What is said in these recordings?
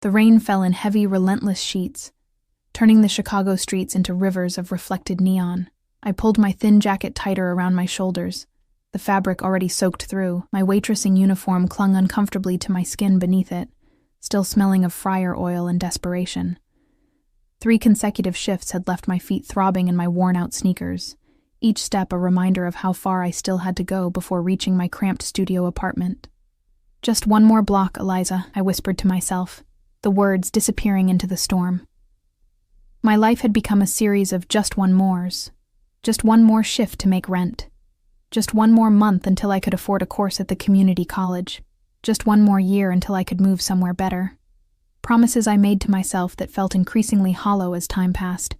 The rain fell in heavy, relentless sheets, turning the Chicago streets into rivers of reflected neon. I pulled my thin jacket tighter around my shoulders, the fabric already soaked through. My waitressing uniform clung uncomfortably to my skin beneath it, still smelling of fryer oil and desperation. 3 consecutive shifts had left my feet throbbing in my worn-out sneakers, each step a reminder of how far I still had to go before reaching my cramped studio apartment. "Just one more block, Eliza," I whispered to myself, the words disappearing into the storm. My life had become a series of just one mores. Just one more shift to make rent. Just one more month until I could afford a course at the community college. Just one more year until I could move somewhere better. Promises I made to myself that felt increasingly hollow as time passed.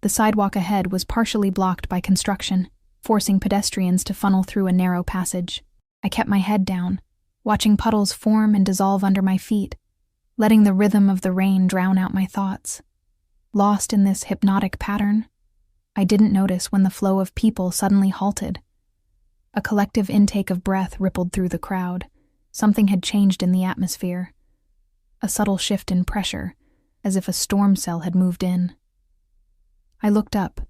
The sidewalk ahead was partially blocked by construction, forcing pedestrians to funnel through a narrow passage. I kept my head down, watching puddles form and dissolve under my feet, letting the rhythm of the rain drown out my thoughts. Lost in this hypnotic pattern, I didn't notice when the flow of people suddenly halted. A collective intake of breath rippled through the crowd. Something had changed in the atmosphere. A subtle shift in pressure, as if a storm cell had moved in. I looked up,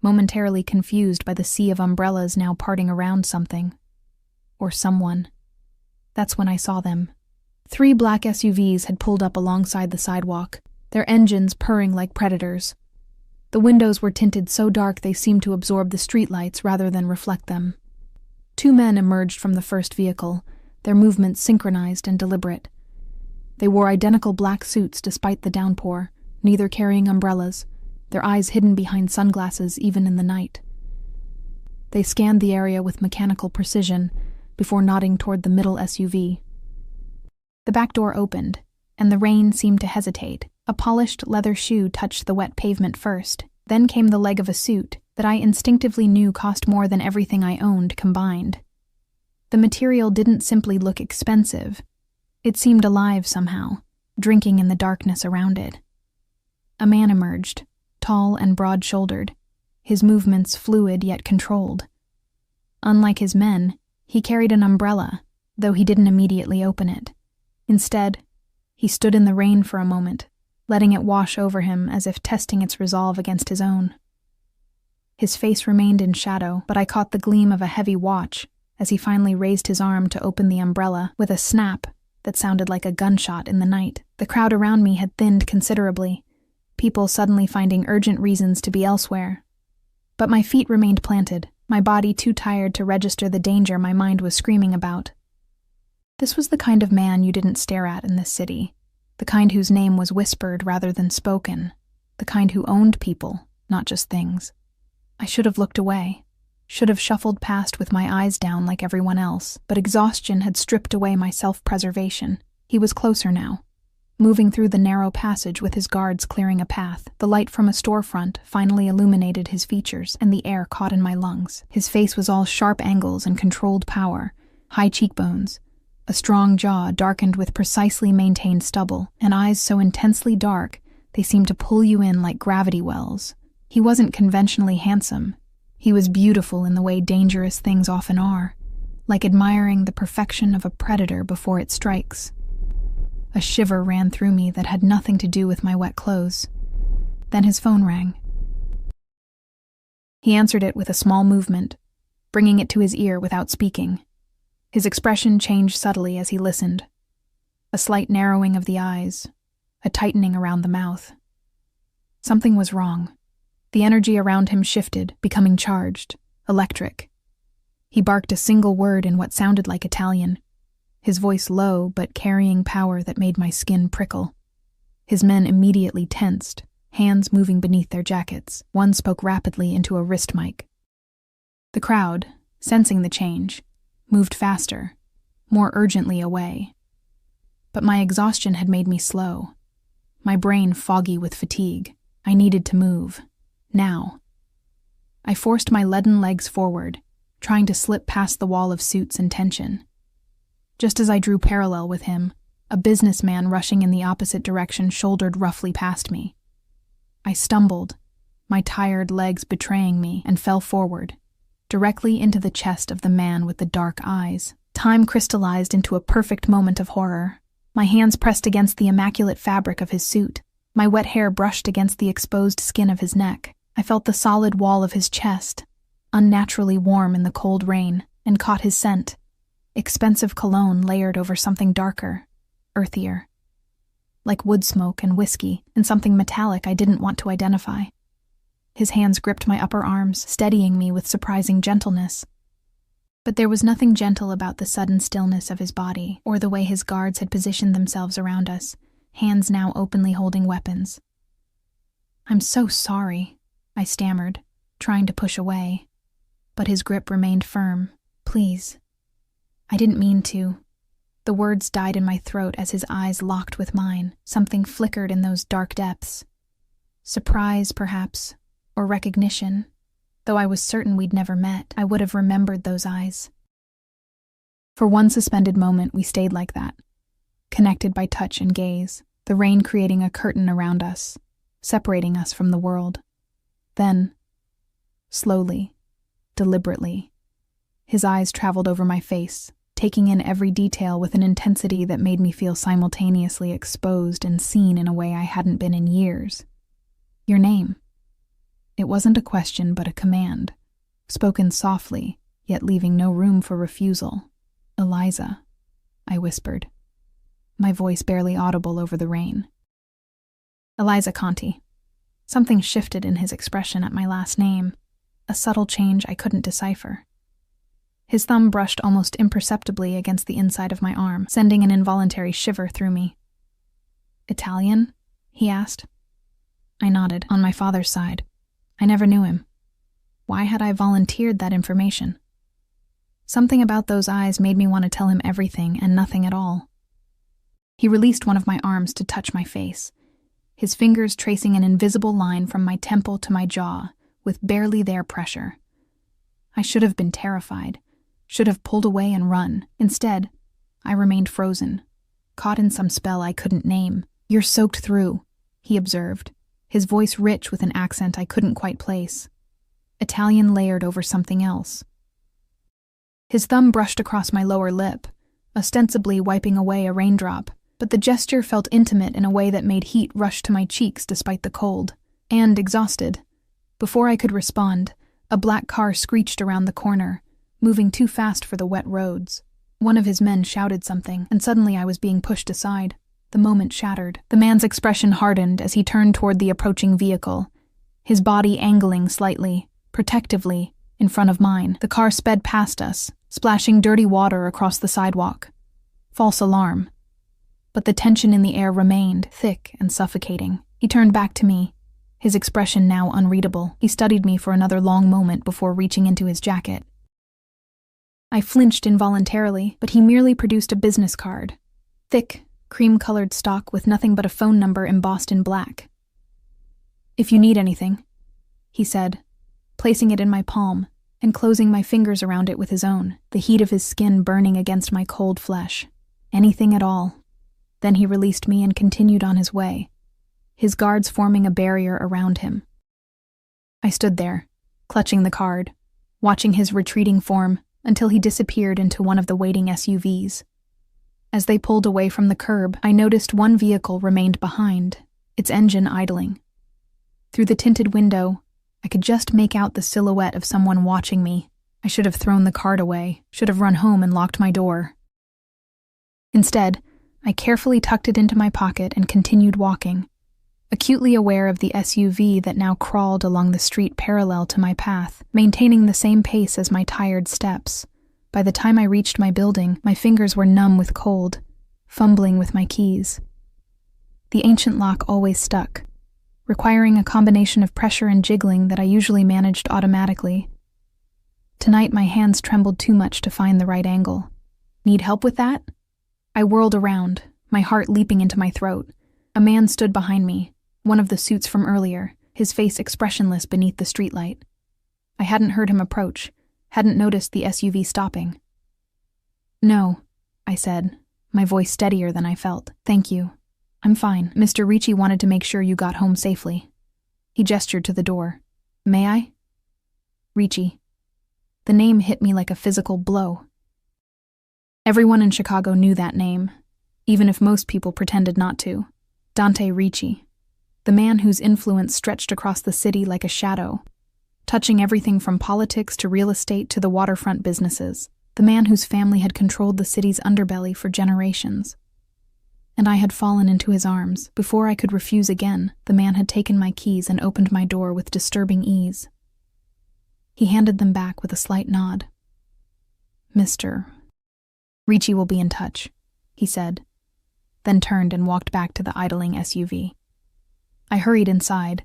momentarily confused by the sea of umbrellas now parting around something. Or someone. That's when I saw them. 3 black SUVs had pulled up alongside the sidewalk, their engines purring like predators. The windows were tinted so dark they seemed to absorb the streetlights rather than reflect them. 2 men emerged from the first vehicle, their movements synchronized and deliberate. They wore identical black suits despite the downpour, neither carrying umbrellas, their eyes hidden behind sunglasses even in the night. They scanned the area with mechanical precision before nodding toward the middle SUV. The back door opened, and the rain seemed to hesitate. A polished leather shoe touched the wet pavement first, then came the leg of a suit that I instinctively knew cost more than everything I owned combined. The material didn't simply look expensive. It seemed alive somehow, drinking in the darkness around it. A man emerged, tall and broad-shouldered, his movements fluid yet controlled. Unlike his men, he carried an umbrella, though he didn't immediately open it. Instead, he stood in the rain for a moment, letting it wash over him as if testing its resolve against his own. His face remained in shadow, but I caught the gleam of a heavy watch as he finally raised his arm to open the umbrella with a snap that sounded like a gunshot in the night. The crowd around me had thinned considerably, people suddenly finding urgent reasons to be elsewhere. But my feet remained planted, my body too tired to register the danger my mind was screaming about. This was the kind of man you didn't stare at in this city. The kind whose name was whispered rather than spoken. The kind who owned people, not just things. I should have looked away. Should have shuffled past with my eyes down like everyone else, but exhaustion had stripped away my self-preservation. He was closer now, moving through the narrow passage with his guards clearing a path. The light from a storefront finally illuminated his features, and the air caught in my lungs. His face was all sharp angles and controlled power, high cheekbones, a strong jaw darkened with precisely maintained stubble, and eyes so intensely dark they seemed to pull you in like gravity wells. He wasn't conventionally handsome. He was beautiful in the way dangerous things often are, like admiring the perfection of a predator before it strikes. A shiver ran through me that had nothing to do with my wet clothes. Then his phone rang. He answered it with a small movement, bringing it to his ear without speaking. His expression changed subtly as he listened. A slight narrowing of the eyes, a tightening around the mouth. Something was wrong. The energy around him shifted, becoming charged, electric. He barked a single word in what sounded like Italian, his voice low but carrying power that made my skin prickle. His men immediately tensed, hands moving beneath their jackets. One spoke rapidly into a wrist mic. The crowd, sensing the change, moved faster, more urgently away. But my exhaustion had made me slow, my brain foggy with fatigue. I needed to move. Now. I forced my leaden legs forward, trying to slip past the wall of suits and tension. Just as I drew parallel with him, a businessman rushing in the opposite direction shouldered roughly past me. I stumbled, my tired legs betraying me, and fell forward, directly into the chest of the man with the dark eyes. Time crystallized into a perfect moment of horror. My hands pressed against the immaculate fabric of his suit. My wet hair brushed against the exposed skin of his neck. I felt the solid wall of his chest, unnaturally warm in the cold rain, and caught his scent. Expensive cologne layered over something darker, earthier. Like wood smoke and whiskey, and something metallic I didn't want to identify. His hands gripped my upper arms, steadying me with surprising gentleness. But there was nothing gentle about the sudden stillness of his body, or the way his guards had positioned themselves around us, hands now openly holding weapons. "I'm so sorry," I stammered, trying to push away. But his grip remained firm. "Please. I didn't mean to." The words died in my throat as his eyes locked with mine. Something flickered in those dark depths. Surprise, perhaps, or recognition. Though I was certain we'd never met, I would have remembered those eyes. For one suspended moment, we stayed like that, connected by touch and gaze, the rain creating a curtain around us, separating us from the world. Then, slowly, deliberately, his eyes traveled over my face, taking in every detail with an intensity that made me feel simultaneously exposed and seen in a way I hadn't been in years. "Your name." It wasn't a question but a command, spoken softly, yet leaving no room for refusal. "Eliza," I whispered, my voice barely audible over the rain. "Eliza Conti." Something shifted in his expression at my last name, a subtle change I couldn't decipher. His thumb brushed almost imperceptibly against the inside of my arm, sending an involuntary shiver through me. "Italian?" he asked. I nodded. "On my father's side. I never knew him." Why had I volunteered that information? Something about those eyes made me want to tell him everything and nothing at all. He released one of my arms to touch my face, his fingers tracing an invisible line from my temple to my jaw, with barely there pressure. I should have been terrified, should have pulled away and run. Instead, I remained frozen, caught in some spell I couldn't name. "You're soaked through," he observed, his voice rich with an accent I couldn't quite place. Italian layered over something else. His thumb brushed across my lower lip, ostensibly wiping away a raindrop, but the gesture felt intimate in a way that made heat rush to my cheeks despite the cold. And exhausted. Before I could respond, a black car screeched around the corner, moving too fast for the wet roads. One of his men shouted something, and suddenly I was being pushed aside. The moment shattered. The man's expression hardened as he turned toward the approaching vehicle, his body angling slightly, protectively, in front of mine. The car sped past us, splashing dirty water across the sidewalk. False alarm. But the tension in the air remained, thick and suffocating. He turned back to me, his expression now unreadable. He studied me for another long moment before reaching into his jacket. I flinched involuntarily, but he merely produced a business card. Thick, cream-colored stock with nothing but a phone number embossed in black. "If you need anything," he said, placing it in my palm and closing my fingers around it with his own, the heat of his skin burning against my cold flesh. "Anything at all." Then he released me and continued on his way, his guards forming a barrier around him. I stood there, clutching the card, watching his retreating form until he disappeared into one of the waiting SUVs. As they pulled away from the curb, I noticed one vehicle remained behind, its engine idling. Through the tinted window, I could just make out the silhouette of someone watching me. I should have thrown the card away, should have run home and locked my door. Instead, I carefully tucked it into my pocket and continued walking, acutely aware of the SUV that now crawled along the street parallel to my path, maintaining the same pace as my tired steps. By the time I reached my building, my fingers were numb with cold, fumbling with my keys. The ancient lock always stuck, requiring a combination of pressure and jiggling that I usually managed automatically. Tonight my hands trembled too much to find the right angle. "Need help with that?" I whirled around, my heart leaping into my throat. A man stood behind me, one of the suits from earlier, his face expressionless beneath the streetlight. I hadn't heard him approach, hadn't noticed the SUV stopping. "No," I said, my voice steadier than I felt. "Thank you. I'm fine. Mr. Ricci wanted to make sure you got home safely." He gestured to the door. "May I?" Ricci. The name hit me like a physical blow. Everyone in Chicago knew that name, even if most people pretended not to. Dante Ricci, the man whose influence stretched across the city like a shadow, touching everything from politics to real estate to the waterfront businesses, the man whose family had controlled the city's underbelly for generations. And I had fallen into his arms. Before I could refuse again, the man had taken my keys and opened my door with disturbing ease. He handed them back with a slight nod. "Mr. Ricci will be in touch," he said, then turned and walked back to the idling SUV. I hurried inside,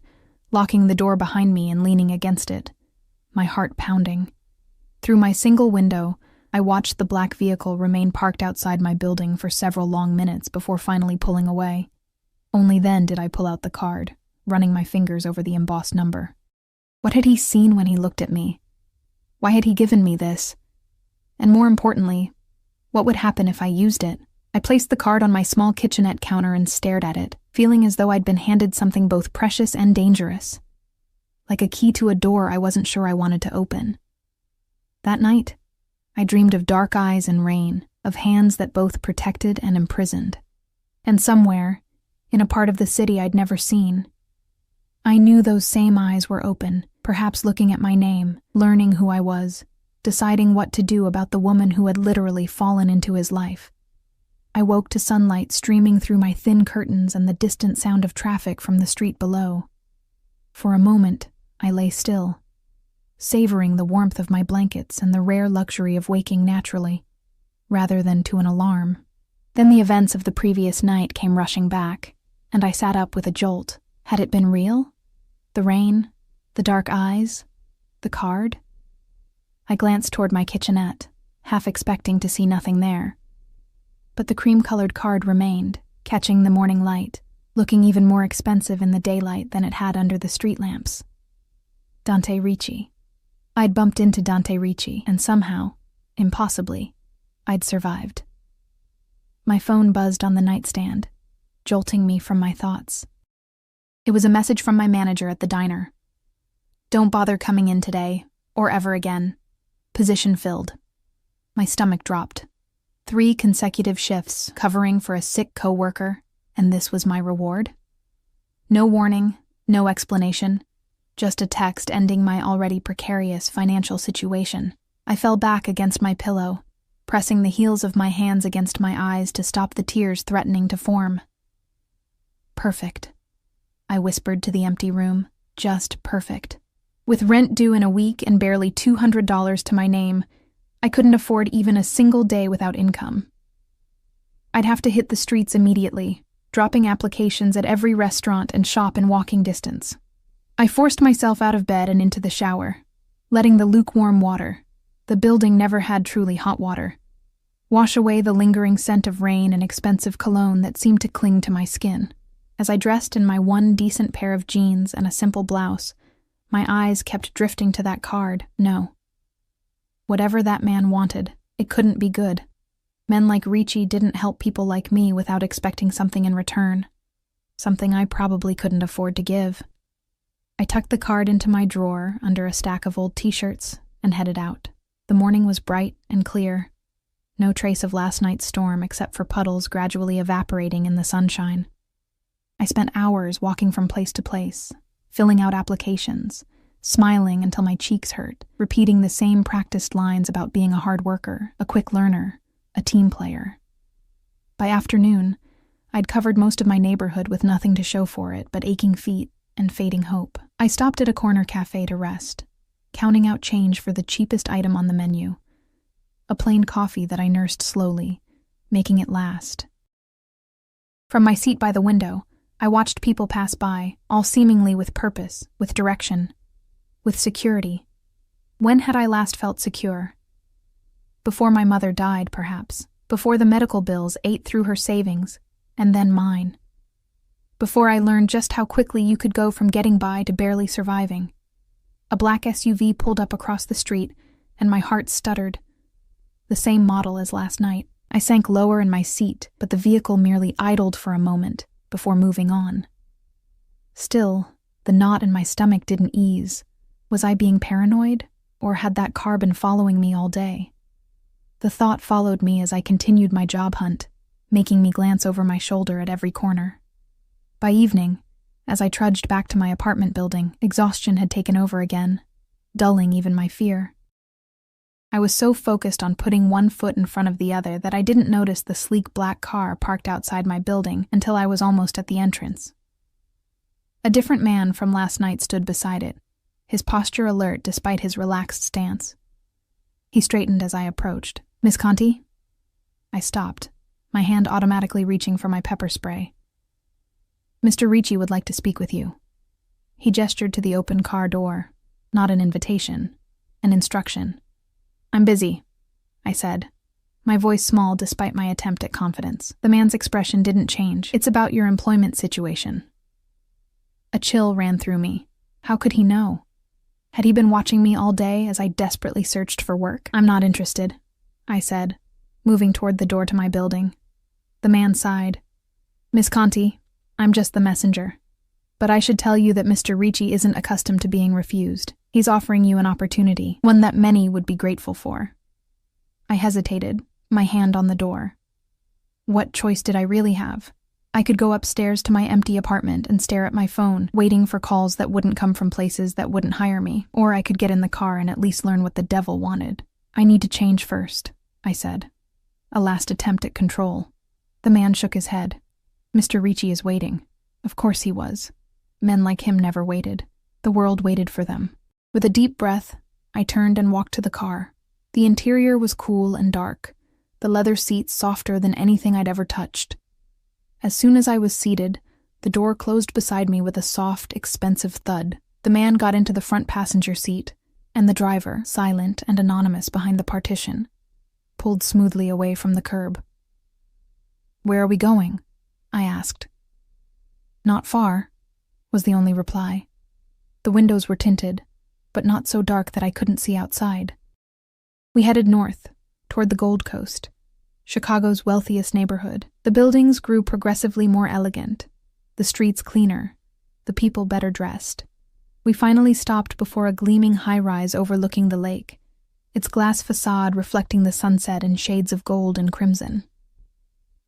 locking the door behind me and leaning against it, my heart pounding. Through my single window, I watched the black vehicle remain parked outside my building for several long minutes before finally pulling away. Only then did I pull out the card, running my fingers over the embossed number. What had he seen when he looked at me? Why had he given me this? And more importantly, what would happen if I used it? I placed the card on my small kitchenette counter and stared at it, feeling as though I'd been handed something both precious and dangerous. Like a key to a door I wasn't sure I wanted to open. That night, I dreamed of dark eyes and rain, of hands that both protected and imprisoned. And somewhere, in a part of the city I'd never seen, I knew those same eyes were open, perhaps looking at my name, learning who I was, deciding what to do about the woman who had literally fallen into his life. I woke to sunlight streaming through my thin curtains and the distant sound of traffic from the street below. For a moment, I lay still, savoring the warmth of my blankets and the rare luxury of waking naturally, rather than to an alarm. Then the events of the previous night came rushing back, and I sat up with a jolt. Had it been real? The rain? The dark eyes? The card? I glanced toward my kitchenette, half expecting to see nothing there. But the cream-colored card remained, catching the morning light, looking even more expensive in the daylight than it had under the street lamps. Dante Ricci. I'd bumped into Dante Ricci, and somehow, impossibly, I'd survived. My phone buzzed on the nightstand, jolting me from my thoughts. It was a message from my manager at the diner. "Don't bother coming in today, or ever again. Position filled." My stomach dropped. 3 consecutive shifts covering for a sick coworker, and this was my reward? No warning, no explanation, just a text ending my already precarious financial situation. I fell back against my pillow, pressing the heels of my hands against my eyes to stop the tears threatening to form. "Perfect," I whispered to the empty room. "Just perfect." With rent due in a week and barely $200 to my name, I couldn't afford even a single day without income. I'd have to hit the streets immediately, dropping applications at every restaurant and shop in walking distance. I forced myself out of bed and into the shower, letting the lukewarm water, the building never had truly hot water, wash away the lingering scent of rain and expensive cologne that seemed to cling to my skin. As I dressed in my one decent pair of jeans and a simple blouse, my eyes kept drifting to that card. No. Whatever that man wanted, it couldn't be good. Men like Ricci didn't help people like me without expecting something in return. Something I probably couldn't afford to give. I tucked the card into my drawer under a stack of old t-shirts and headed out. The morning was bright and clear. No trace of last night's storm except for puddles gradually evaporating in the sunshine. I spent hours walking from place to place, filling out applications, smiling until my cheeks hurt, repeating the same practiced lines about being a hard worker, a quick learner, a team player. By afternoon, I'd covered most of my neighborhood with nothing to show for it but aching feet and fading hope. I stopped at a corner cafe to rest, counting out change for the cheapest item on the menu, a plain coffee that I nursed slowly, making it last. From my seat by the window, I watched people pass by, all seemingly with purpose, with direction, with security. When had I last felt secure? Before my mother died, perhaps. Before the medical bills ate through her savings, and then mine. Before I learned just how quickly you could go from getting by to barely surviving. A black SUV pulled up across the street, and my heart stuttered. The same model as last night. I sank lower in my seat, but the vehicle merely idled for a moment before moving on. Still, the knot in my stomach didn't ease. Was I being paranoid, or had that car been following me all day? The thought followed me as I continued my job hunt, making me glance over my shoulder at every corner. By evening, as I trudged back to my apartment building, exhaustion had taken over again, dulling even my fear. I was so focused on putting one foot in front of the other that I didn't notice the sleek black car parked outside my building until I was almost at the entrance. A different man from last night stood beside it, his posture alert despite his relaxed stance. He straightened as I approached. "Miss Conti?" I stopped, my hand automatically reaching for my pepper spray. "Mr. Ricci would like to speak with you." He gestured to the open car door, not an invitation, an instruction. "I'm busy," I said, my voice small despite my attempt at confidence. The man's expression didn't change. "It's about your employment situation." A chill ran through me. How could he know? Had he been watching me all day as I desperately searched for work? "I'm not interested," I said, moving toward the door to my building. The man sighed. "Miss Conti, I'm just the messenger. But I should tell you that Mr. Ricci isn't accustomed to being refused. He's offering you an opportunity, one that many would be grateful for." I hesitated, my hand on the door. What choice did I really have? I could go upstairs to my empty apartment and stare at my phone, waiting for calls that wouldn't come from places that wouldn't hire me, or I could get in the car and at least learn what the devil wanted. "I need to change first," I said. A last attempt at control. The man shook his head. "Mr. Ricci is waiting." Of course he was. Men like him never waited. The world waited for them. With a deep breath, I turned and walked to the car. The interior was cool and dark, the leather seats softer than anything I'd ever touched. As soon as I was seated, the door closed beside me with a soft, expensive thud. The man got into the front passenger seat, and the driver, silent and anonymous behind the partition, pulled smoothly away from the curb. "Where are we going?" I asked. "Not far," was the only reply. The windows were tinted, but not so dark that I couldn't see outside. We headed north, toward the Gold Coast, Chicago's wealthiest neighborhood. The buildings grew progressively more elegant, the streets cleaner, the people better dressed. We finally stopped before a gleaming high-rise overlooking the lake, its glass facade reflecting the sunset in shades of gold and crimson.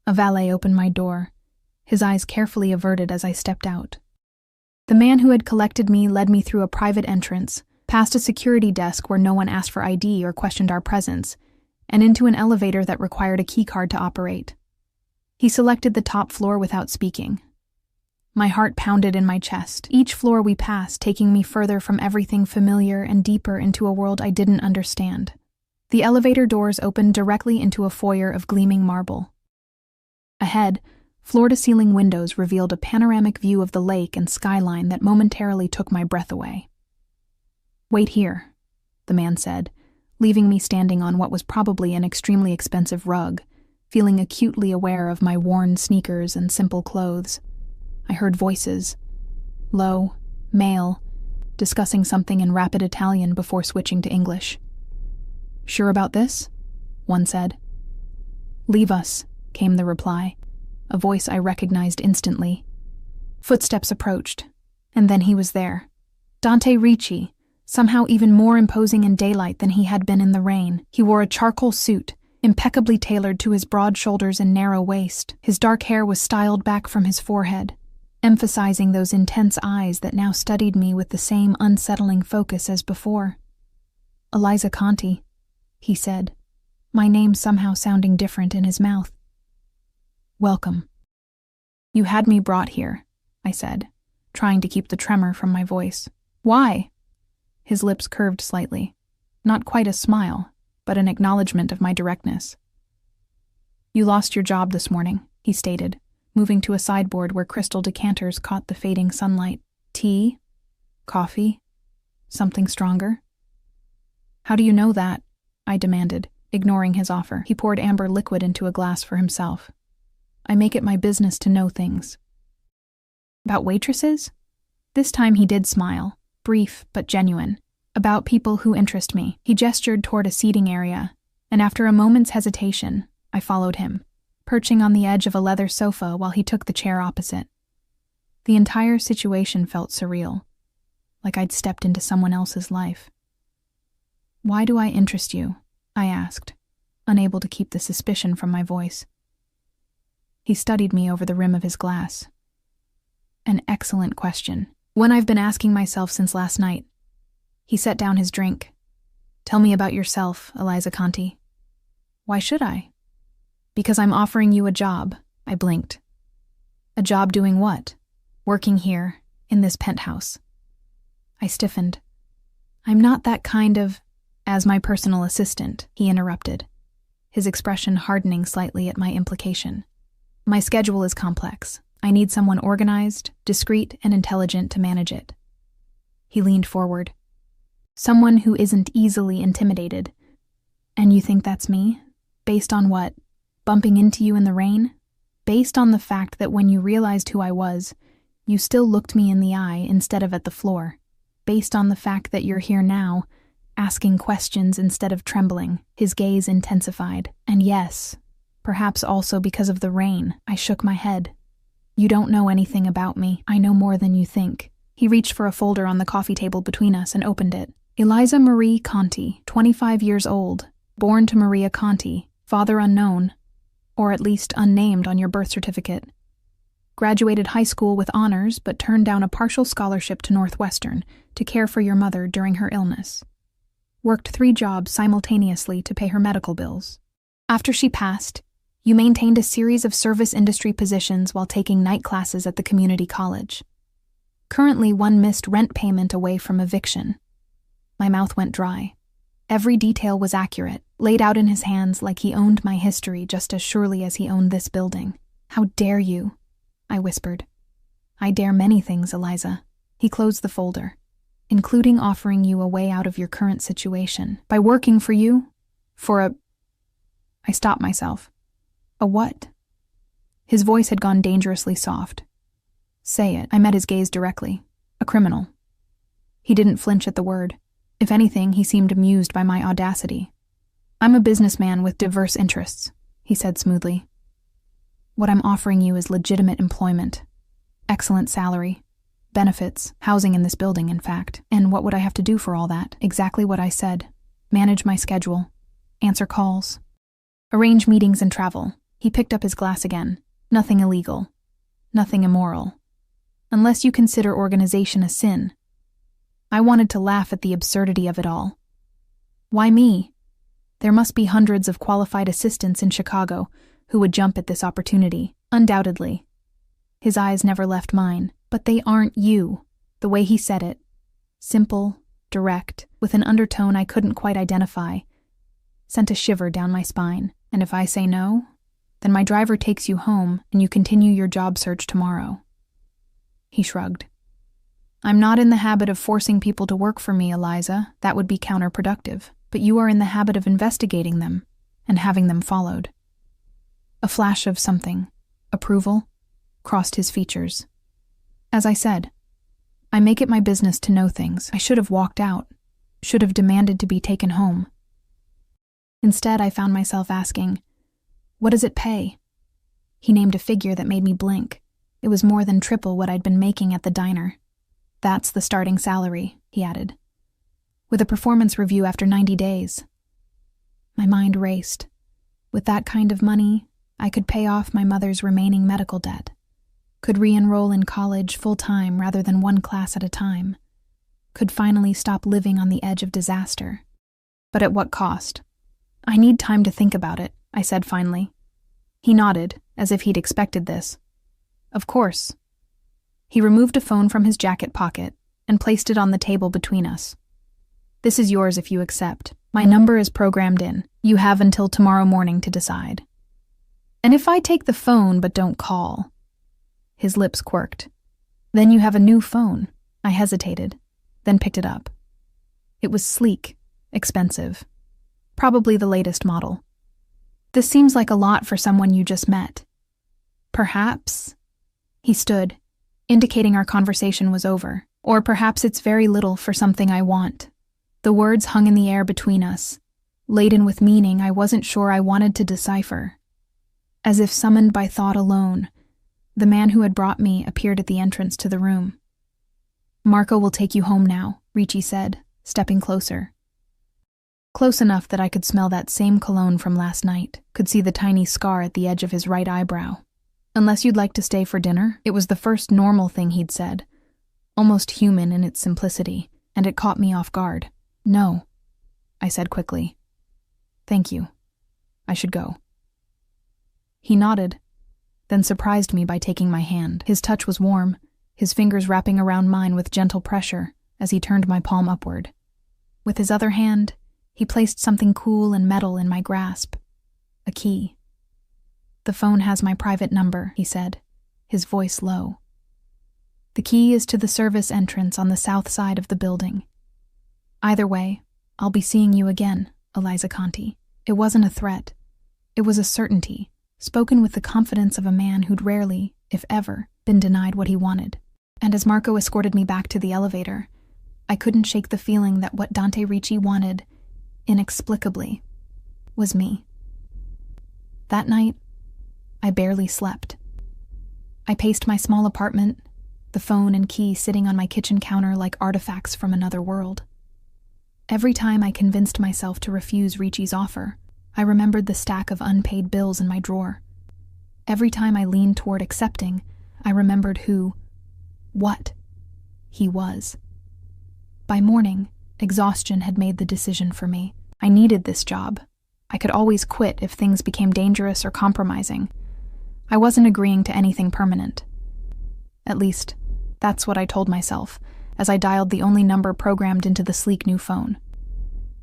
A valet opened my door, his eyes carefully averted as I stepped out. The man who had collected me led me through a private entrance, past a security desk where no one asked for ID or questioned our presence, and into an elevator that required a keycard to operate. He selected the top floor without speaking. My heart pounded in my chest, each floor we passed taking me further from everything familiar and deeper into a world I didn't understand. The elevator doors opened directly into a foyer of gleaming marble. Ahead, floor-to-ceiling windows revealed a panoramic view of the lake and skyline that momentarily took my breath away. "Wait here," the man said, leaving me standing on what was probably an extremely expensive rug, feeling acutely aware of my worn sneakers and simple clothes. I heard voices, low, male, discussing something in rapid Italian before switching to English. "Sure about this?" one said. "Leave us," came the reply, a voice I recognized instantly. Footsteps approached, and then he was there. Dante Ricci, somehow even more imposing in daylight than he had been in the rain. He wore a charcoal suit, impeccably tailored to his broad shoulders and narrow waist. His dark hair was styled back from his forehead, emphasizing those intense eyes that now studied me with the same unsettling focus as before. "Eliza Conti," he said, my name somehow sounding different in his mouth. "Welcome." "You had me brought here," I said, trying to keep the tremor from my voice. "Why?" His lips curved slightly. Not quite a smile, but an acknowledgement of my directness. "You lost your job this morning," he stated, moving to a sideboard where crystal decanters caught the fading sunlight. "Tea? Coffee? Something stronger?" "How do you know that?" I demanded, ignoring his offer. He poured amber liquid into a glass for himself. "I make it my business to know things." "About waitresses?" This time he did smile, brief but genuine. "About people who interest me." He gestured toward a seating area, and after a moment's hesitation, I followed him, perching on the edge of a leather sofa while he took the chair opposite. The entire situation felt surreal, like I'd stepped into someone else's life. "Why do I interest you?" I asked, unable to keep the suspicion from my voice. He studied me over the rim of his glass. An excellent question. One I've been asking myself since last night. He set down his drink. Tell me about yourself, Eliza Conti. Why should I? Because I'm offering you a job, I blinked. A job doing what? Working here, in this penthouse. I stiffened. I'm not that kind of... As my personal assistant, he interrupted, his expression hardening slightly at my implication. My schedule is complex. I need someone organized, discreet, and intelligent to manage it. He leaned forward. Someone who isn't easily intimidated. And you think that's me? Based on what? Bumping into you in the rain? Based on the fact that when you realized who I was, you still looked me in the eye instead of at the floor. Based on the fact that you're here now, asking questions instead of trembling. His gaze intensified. And yes, perhaps also because of the rain, I shook my head. You don't know anything about me. I know more than you think. He reached for a folder on the coffee table between us and opened it. Eliza Marie Conti, 25 years old, born to Maria Conti, father unknown, or at least unnamed on your birth certificate. Graduated high school with honors but turned down a partial scholarship to Northwestern to care for your mother during her illness. Worked 3 jobs simultaneously to pay her medical bills. After she passed, you maintained a series of service industry positions while taking night classes at the community college. Currently, one missed rent payment away from eviction. My mouth went dry. Every detail was accurate, laid out in his hands like he owned my history just as surely as he owned this building. How dare you? I whispered. I dare many things, Eliza. He closed the folder. Including offering you a way out of your current situation. By working for you? I stopped myself. A what? His voice had gone dangerously soft. Say it. I met his gaze directly. A criminal. He didn't flinch at the word. If anything, he seemed amused by my audacity. I'm a businessman with diverse interests, he said smoothly. What I'm offering you is legitimate employment. Excellent salary. Benefits, housing in this building, in fact. And what would I have to do for all that? Exactly what I said. Manage my schedule. Answer calls. Arrange meetings and travel. He picked up his glass again. Nothing illegal. Nothing immoral. Unless you consider organization a sin. I wanted to laugh at the absurdity of it all. Why me? There must be hundreds of qualified assistants in Chicago who would jump at this opportunity, undoubtedly. His eyes never left mine. But they aren't you. The way he said it. Simple, direct, with an undertone I couldn't quite identify. Sent a shiver down my spine. And if I say no, then my driver takes you home and you continue your job search tomorrow. He shrugged. I'm not in the habit of forcing people to work for me, Eliza. That would be counterproductive. But you are in the habit of investigating them and having them followed. A flash of something, approval, crossed his features. As I said, I make it my business to know things. I should have walked out, should have demanded to be taken home. Instead, I found myself asking, what does it pay? He named a figure that made me blink. It was more than triple what I'd been making at the diner. That's the starting salary, he added. With a performance review after 90 days. My mind raced. With that kind of money, I could pay off my mother's remaining medical debt. Could re-enroll in college full-time rather than one class at a time. Could finally stop living on the edge of disaster. But at what cost? I need time to think about it, I said finally. He nodded, as if he'd expected this. Of course. He removed a phone from his jacket pocket and placed it on the table between us. This is yours if you accept. My number is programmed in. You have until tomorrow morning to decide. And if I take the phone but don't call? His lips quirked. Then you have a new phone. I hesitated, then picked it up. It was sleek, expensive. Probably the latest model. This seems like a lot for someone you just met. Perhaps. He stood, indicating our conversation was over. Or perhaps it's very little for something I want. The words hung in the air between us, laden with meaning I wasn't sure I wanted to decipher. As if summoned by thought alone, the man who had brought me appeared at the entrance to the room. Marco will take you home now, Ricci said, stepping closer. Close enough that I could smell that same cologne from last night, could see the tiny scar at the edge of his right eyebrow. Unless you'd like to stay for dinner? It was the first normal thing he'd said, almost human in its simplicity, and it caught me off guard. No, I said quickly. Thank you. I should go. He nodded, then surprised me by taking my hand. His touch was warm, his fingers wrapping around mine with gentle pressure as he turned my palm upward. With his other hand, he placed something cool and metal in my grasp. A key. The phone has my private number, he said, his voice low. The key is to the service entrance on the south side of the building. Either way, I'll be seeing you again, Eliza Conti. It wasn't a threat. It was a certainty, spoken with the confidence of a man who'd rarely, if ever, been denied what he wanted. And as Marco escorted me back to the elevator, I couldn't shake the feeling that what Dante Ricci wanted, inexplicably, was me. That night, I barely slept. I paced my small apartment, the phone and key sitting on my kitchen counter like artifacts from another world. Every time I convinced myself to refuse Ricci's offer, I remembered the stack of unpaid bills in my drawer. Every time I leaned toward accepting, I remembered what he was. By morning, exhaustion had made the decision for me. I needed this job. I could always quit if things became dangerous or compromising. I wasn't agreeing to anything permanent. At least, that's what I told myself as I dialed the only number programmed into the sleek new phone.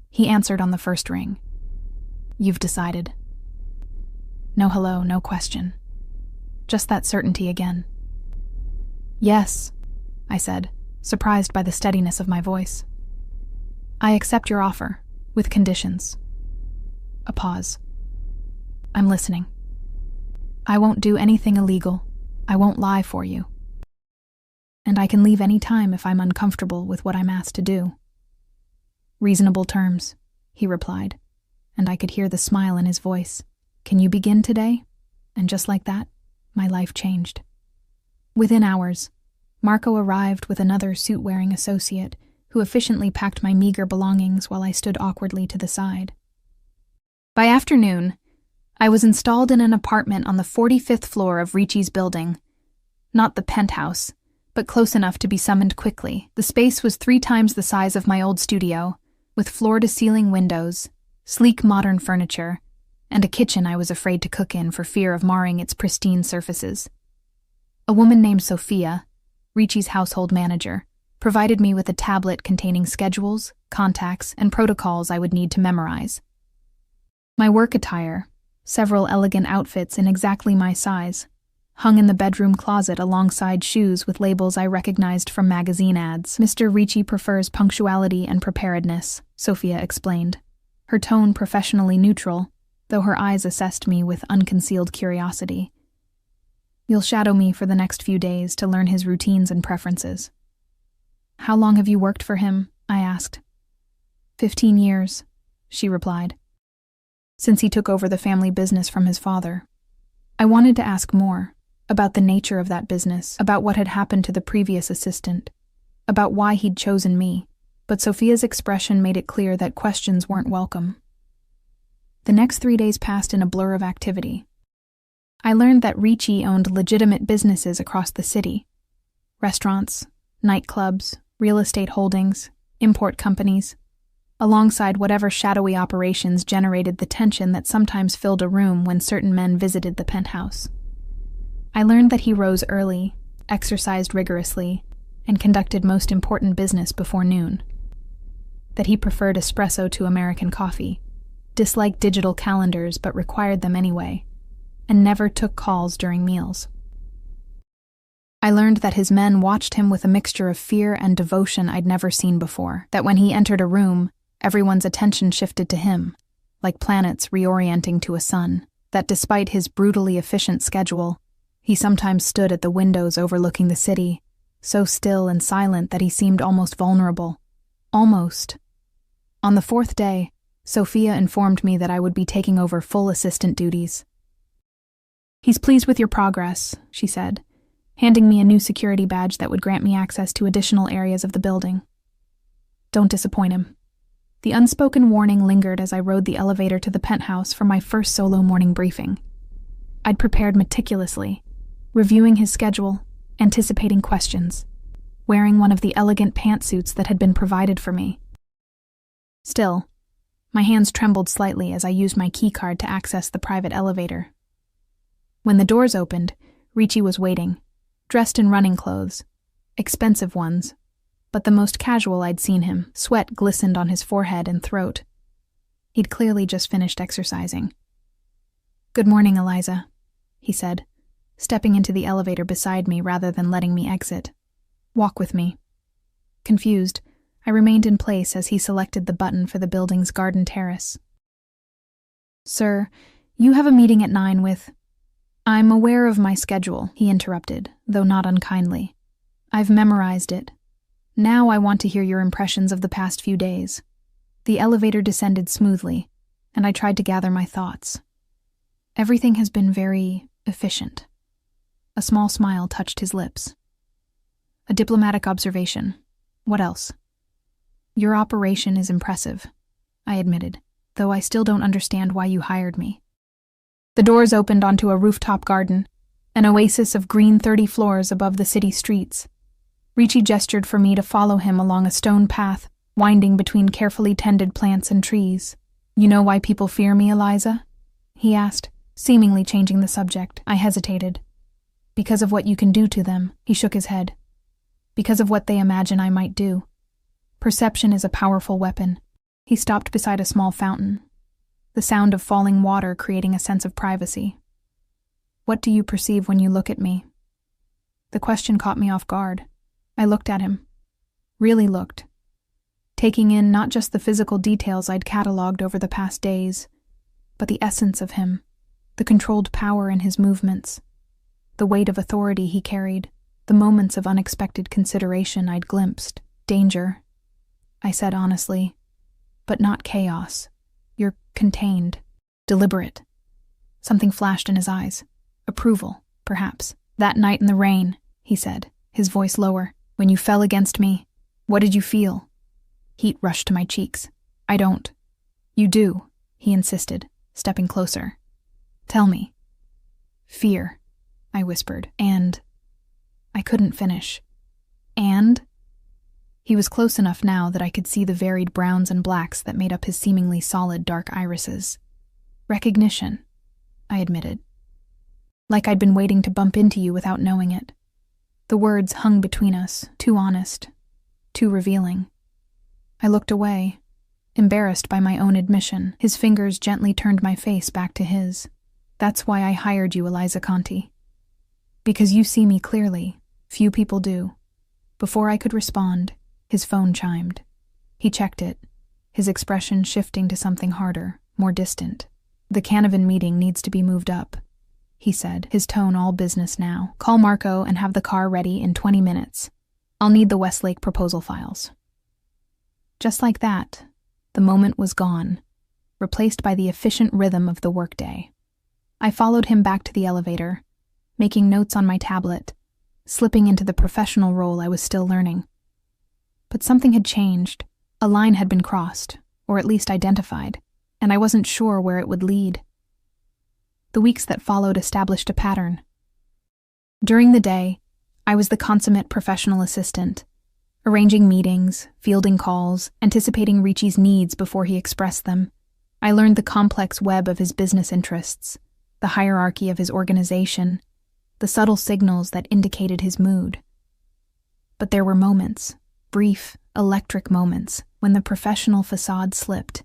He answered on the first ring. You've decided. No hello, no question. Just that certainty again. Yes, I said, surprised by the steadiness of my voice. I accept your offer, with conditions. A pause. I'm listening. I won't do anything illegal. I won't lie for you. And I can leave any time if I'm uncomfortable with what I'm asked to do. Reasonable terms, he replied, and I could hear the smile in his voice. Can you begin today? And just like that, my life changed. Within hours, Marco arrived with another suit-wearing associate who efficiently packed my meager belongings while I stood awkwardly to the side. By afternoon, I was installed in an apartment on the 45th floor of Ricci's building. Not the penthouse, but close enough to be summoned quickly. The space was 3 times the size of my old studio, with floor-to-ceiling windows, sleek modern furniture, and a kitchen I was afraid to cook in for fear of marring its pristine surfaces. A woman named Sophia, Ricci's household manager, provided me with a tablet containing schedules, contacts, and protocols I would need to memorize. My work attire, several elegant outfits in exactly my size, hung in the bedroom closet alongside shoes with labels I recognized from magazine ads. Mr. Ricci prefers punctuality and preparedness, Sophia explained, her tone professionally neutral, though her eyes assessed me with unconcealed curiosity. You'll shadow me for the next few days to learn his routines and preferences. How long have you worked for him? I asked. 15 years, she replied, since he took over the family business from his father. I wanted to ask more, about the nature of that business, about what had happened to the previous assistant, about why he'd chosen me, but Sophia's expression made it clear that questions weren't welcome. The next 3 days passed in a blur of activity. I learned that Ricci owned legitimate businesses across the city. Restaurants, nightclubs, real estate holdings, import companies, alongside whatever shadowy operations generated the tension that sometimes filled a room when certain men visited the penthouse. I learned that he rose early, exercised rigorously, and conducted most important business before noon. That he preferred espresso to American coffee, disliked digital calendars but required them anyway, and never took calls during meals. I learned that his men watched him with a mixture of fear and devotion I'd never seen before, that when he entered a room, everyone's attention shifted to him, like planets reorienting to a sun, that despite his brutally efficient schedule, he sometimes stood at the windows overlooking the city, so still and silent that he seemed almost vulnerable. Almost. On the 4th day, Sophia informed me that I would be taking over full assistant duties. He's pleased with your progress, she said, handing me a new security badge that would grant me access to additional areas of the building. Don't disappoint him. The unspoken warning lingered as I rode the elevator to the penthouse for my first solo morning briefing. I'd prepared meticulously, reviewing his schedule, anticipating questions, wearing one of the elegant pantsuits that had been provided for me. Still, my hands trembled slightly as I used my keycard to access the private elevator. When the doors opened, Ricci was waiting, dressed in running clothes, expensive ones, but the most casual I'd seen him. Sweat glistened on his forehead and throat. He'd clearly just finished exercising. "Good morning, Eliza," he said, stepping into the elevator beside me rather than letting me exit. "Walk with me." Confused, I remained in place as he selected the button for the building's garden terrace. "Sir, you have a meeting at 9 with—" "I'm aware of my schedule," he interrupted, though not unkindly. "I've memorized it. Now I want to hear your impressions of the past few days." The elevator descended smoothly, and I tried to gather my thoughts. "Everything has been very efficient." A small smile touched his lips. "A diplomatic observation. What else?" "Your operation is impressive," I admitted, "though I still don't understand why you hired me." The doors opened onto a rooftop garden, an oasis of green 30 floors above the city streets. Ricci gestured for me to follow him along a stone path, winding between carefully tended plants and trees. "You know why people fear me, Eliza?" he asked, seemingly changing the subject. I hesitated. "Because of what you can do to them," he shook his head. "Because of what they imagine I might do. Perception is a powerful weapon." He stopped beside a small fountain, the sound of falling water creating a sense of privacy. "What do you perceive when you look at me?" The question caught me off guard. I looked at him. Really looked. Taking in not just the physical details I'd catalogued over the past days, but the essence of him, the controlled power in his movements, the weight of authority he carried, the moments of unexpected consideration I'd glimpsed. "Danger," I said honestly, "but not chaos. You're contained, deliberate." Something flashed in his eyes. Approval, perhaps. "That night in the rain," he said, his voice lower, "when you fell against me, what did you feel?" Heat rushed to my cheeks. "I don't." "You do," he insisted, stepping closer. "Tell me." "Fear," I whispered, "and—" I couldn't finish. "And?" He was close enough now that I could see the varied browns and blacks that made up his seemingly solid dark irises. "Recognition," I admitted. "Like I'd been waiting to bump into you without knowing it." The words hung between us, too honest, too revealing. I looked away, embarrassed by my own admission. His fingers gently turned my face back to his. "That's why I hired you, Eliza Conti. Because you see me clearly. Few people do." Before I could respond, his phone chimed. He checked it, his expression shifting to something harder, more distant. "The Canavan meeting needs to be moved up," he said, his tone all business now. "Call Marco and have the car ready in 20 minutes. I'll need the Westlake proposal files." Just like that, the moment was gone, replaced by the efficient rhythm of the workday. I followed him back to the elevator, making notes on my tablet, slipping into the professional role I was still learning. But something had changed. A line had been crossed, or at least identified, and I wasn't sure where it would lead. The weeks that followed established a pattern. During the day, I was the consummate professional assistant, arranging meetings, fielding calls, anticipating Ricci's needs before he expressed them. I learned the complex web of his business interests, the hierarchy of his organization, the subtle signals that indicated his mood. But there were moments, brief, electric moments, when the professional facade slipped,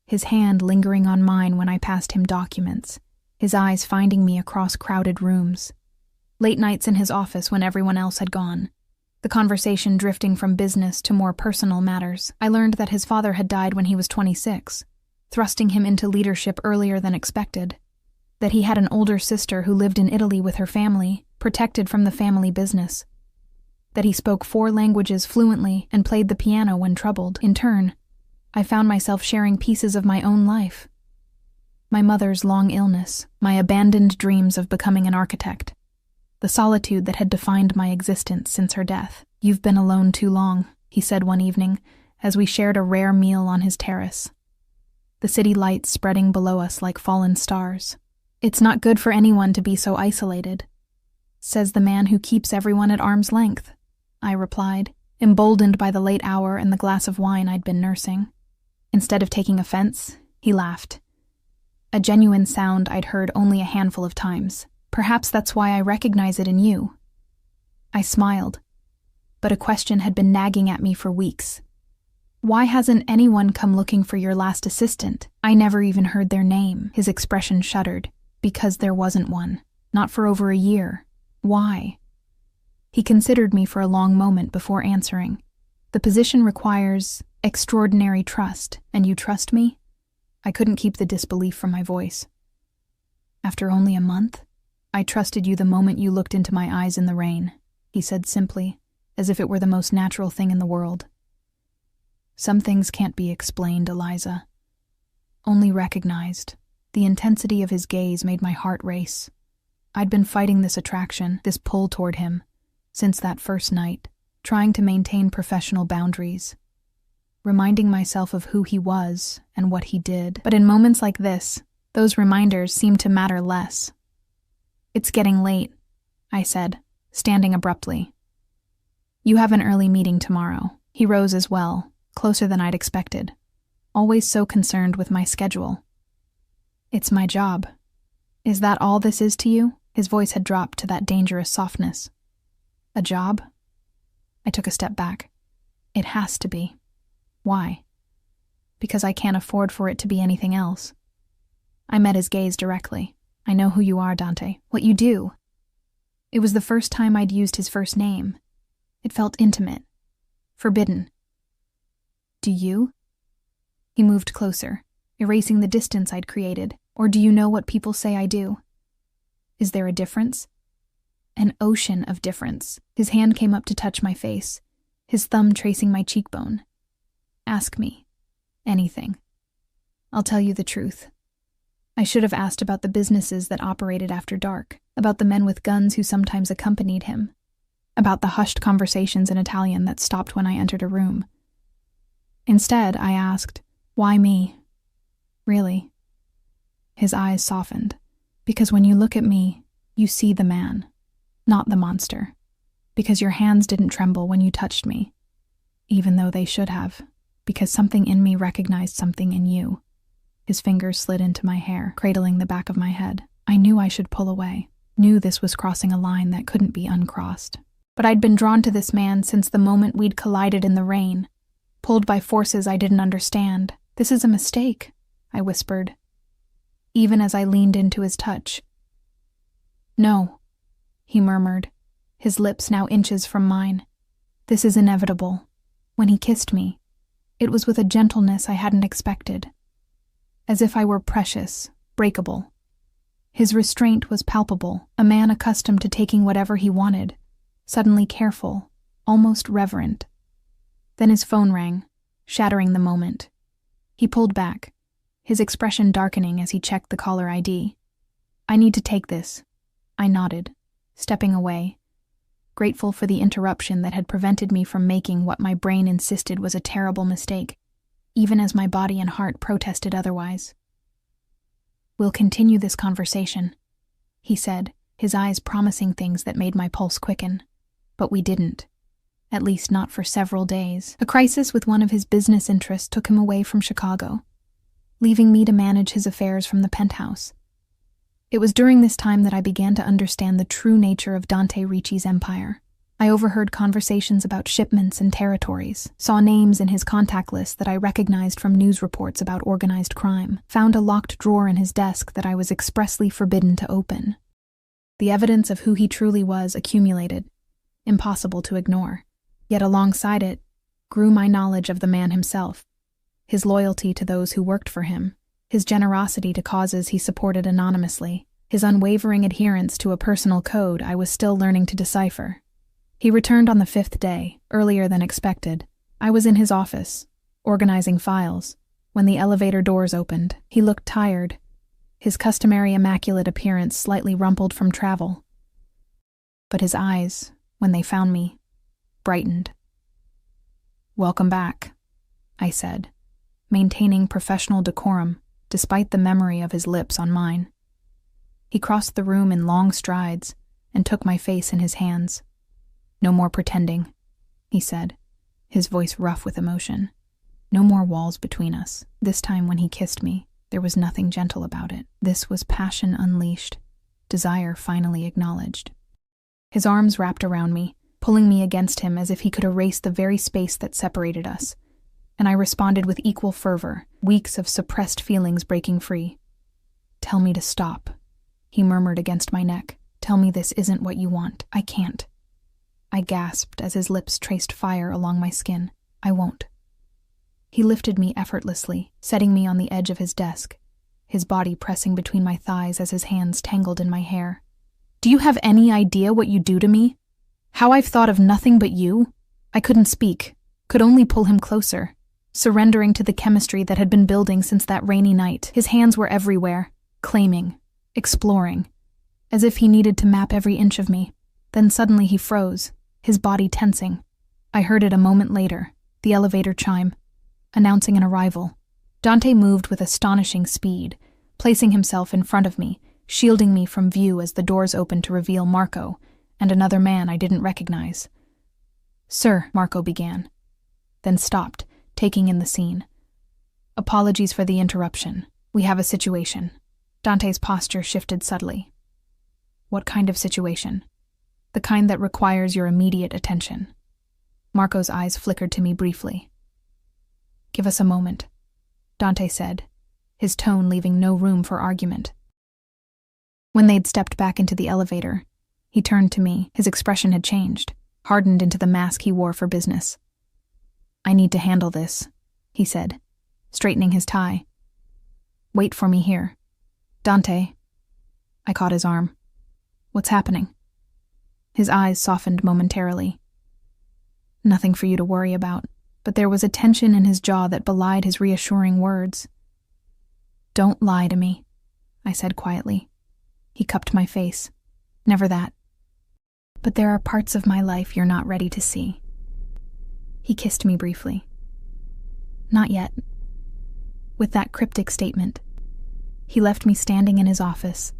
his hand lingering on mine when I passed him documents, his eyes finding me across crowded rooms. Late nights in his office when everyone else had gone, the conversation drifting from business to more personal matters. I learned that his father had died when he was 26, thrusting him into leadership earlier than expected, that he had an older sister who lived in Italy with her family, protected from the family business, that he spoke 4 languages fluently and played the piano when troubled. In turn, I found myself sharing pieces of my own life. My mother's long illness, my abandoned dreams of becoming an architect, the solitude that had defined my existence since her death. "You've been alone too long," he said one evening, as we shared a rare meal on his terrace, the city lights spreading below us like fallen stars. "It's not good for anyone to be so isolated." Says the man who keeps everyone at arm's length, I replied, emboldened by the late hour and the glass of wine I'd been nursing. Instead of taking offense, he laughed. A genuine sound I'd heard only a handful of times. Perhaps that's why I recognize it in you. I smiled, but a question had been nagging at me for weeks. Why hasn't anyone come looking for your last assistant? I never even heard their name. His expression shuddered. Because there wasn't one. Not for over a year. Why? He considered me for a long moment before answering. The position requires extraordinary trust, and you trust me? I couldn't keep the disbelief from my voice. After only a month? I trusted you the moment you looked into my eyes in the rain, he said simply, as if it were the most natural thing in the world. Some things can't be explained, Eliza. Only recognized. The intensity of his gaze made my heart race. I'd been fighting this attraction, this pull toward him, since that first night, trying to maintain professional boundaries, reminding myself of who he was and what he did. But in moments like this, those reminders seemed to matter less. It's getting late, I said, standing abruptly. You have an early meeting tomorrow. He rose as well, closer than I'd expected, always so concerned with my schedule. It's my job. Is that all this is to you? His voice had dropped to that dangerous softness. A job? I took a step back. It has to be. Why? Because I can't afford for it to be anything else. I met his gaze directly. I know who you are, Dante. What you do. It was the first time I'd used his first name. It felt intimate. Forbidden. Do you? He moved closer, erasing the distance I'd created. Or do you know what people say I do? Is there a difference? An ocean of difference. His hand came up to touch my face, his thumb tracing my cheekbone. Ask me. Anything. I'll tell you the truth. I should have asked about the businesses that operated after dark, about the men with guns who sometimes accompanied him, about the hushed conversations in Italian that stopped when I entered a room. Instead, I asked, why me? Really? His eyes softened, because when you look at me, you see the man, not the monster, because your hands didn't tremble when you touched me, even though they should have, because something in me recognized something in you. His fingers slid into my hair, cradling the back of my head. I knew I should pull away, knew this was crossing a line that couldn't be uncrossed. But I'd been drawn to this man since the moment we'd collided in the rain, pulled by forces I didn't understand. This is a mistake, I whispered, even as I leaned into his touch. No, he murmured, his lips now inches from mine. This is inevitable. When he kissed me, it was with a gentleness I hadn't expected, as if I were precious, breakable. His restraint was palpable, a man accustomed to taking whatever he wanted, suddenly careful, almost reverent. Then his phone rang, shattering the moment. He pulled back, his expression darkening as he checked the caller ID. I need to take this. I nodded, stepping away, grateful for the interruption that had prevented me from making what my brain insisted was a terrible mistake, even as my body and heart protested otherwise. We'll continue this conversation, he said, his eyes promising things that made my pulse quicken. But we didn't. At least not for several days. A crisis with one of his business interests took him away from Chicago, leaving me to manage his affairs from the penthouse. It was during this time that I began to understand the true nature of Dante Ricci's empire. I overheard conversations about shipments and territories, saw names in his contact list that I recognized from news reports about organized crime, found a locked drawer in his desk that I was expressly forbidden to open. The evidence of who he truly was accumulated, impossible to ignore. Yet alongside it grew my knowledge of the man himself, his loyalty to those who worked for him, his generosity to causes he supported anonymously, his unwavering adherence to a personal code I was still learning to decipher. He returned on the 5th day, earlier than expected. I was in his office, organizing files, when the elevator doors opened. He looked tired, his customary immaculate appearance slightly rumpled from travel. But his eyes, when they found me, brightened. "Welcome back," I said, maintaining professional decorum despite the memory of his lips on mine. He crossed the room in long strides, and took my face in his hands. "No more pretending," he said, his voice rough with emotion. "No more walls between us." This time when he kissed me, there was nothing gentle about it. This was passion unleashed, desire finally acknowledged. His arms wrapped around me, pulling me against him as if he could erase the very space that separated us, and I responded with equal fervor, weeks of suppressed feelings breaking free. "Tell me to stop," he murmured against my neck. "Tell me this isn't what you want. I can't." I gasped as his lips traced fire along my skin. "I won't." He lifted me effortlessly, setting me on the edge of his desk, his body pressing between my thighs as his hands tangled in my hair. "Do you have any idea what you do to me? How I've thought of nothing but you?" I couldn't speak, could only pull him closer, surrendering to the chemistry that had been building since that rainy night. His hands were everywhere, claiming, exploring, as if he needed to map every inch of me. Then suddenly he froze, his body tensing. I heard it a moment later, the elevator chime, announcing an arrival. Dante moved with astonishing speed, placing himself in front of me, shielding me from view as the doors opened to reveal Marco and another man I didn't recognize. "Sir," Marco began, then stopped, taking in the scene. "Apologies for the interruption. We have a situation." Dante's posture shifted subtly. "What kind of situation?" "The kind that requires your immediate attention." Marco's eyes flickered to me briefly. "Give us a moment," Dante said, his tone leaving no room for argument. When they'd stepped back into the elevator, he turned to me. His expression had changed, hardened into the mask he wore for business. "I need to handle this," he said, straightening his tie. "Wait for me here." "Dante." I caught his arm. "What's happening?" His eyes softened momentarily. "Nothing for you to worry about," but there was a tension in his jaw that belied his reassuring words. "Don't lie to me," I said quietly. He cupped my face. "Never that. But there are parts of my life you're not ready to see." He kissed me briefly. "Not yet." With that cryptic statement, he left me standing in his office,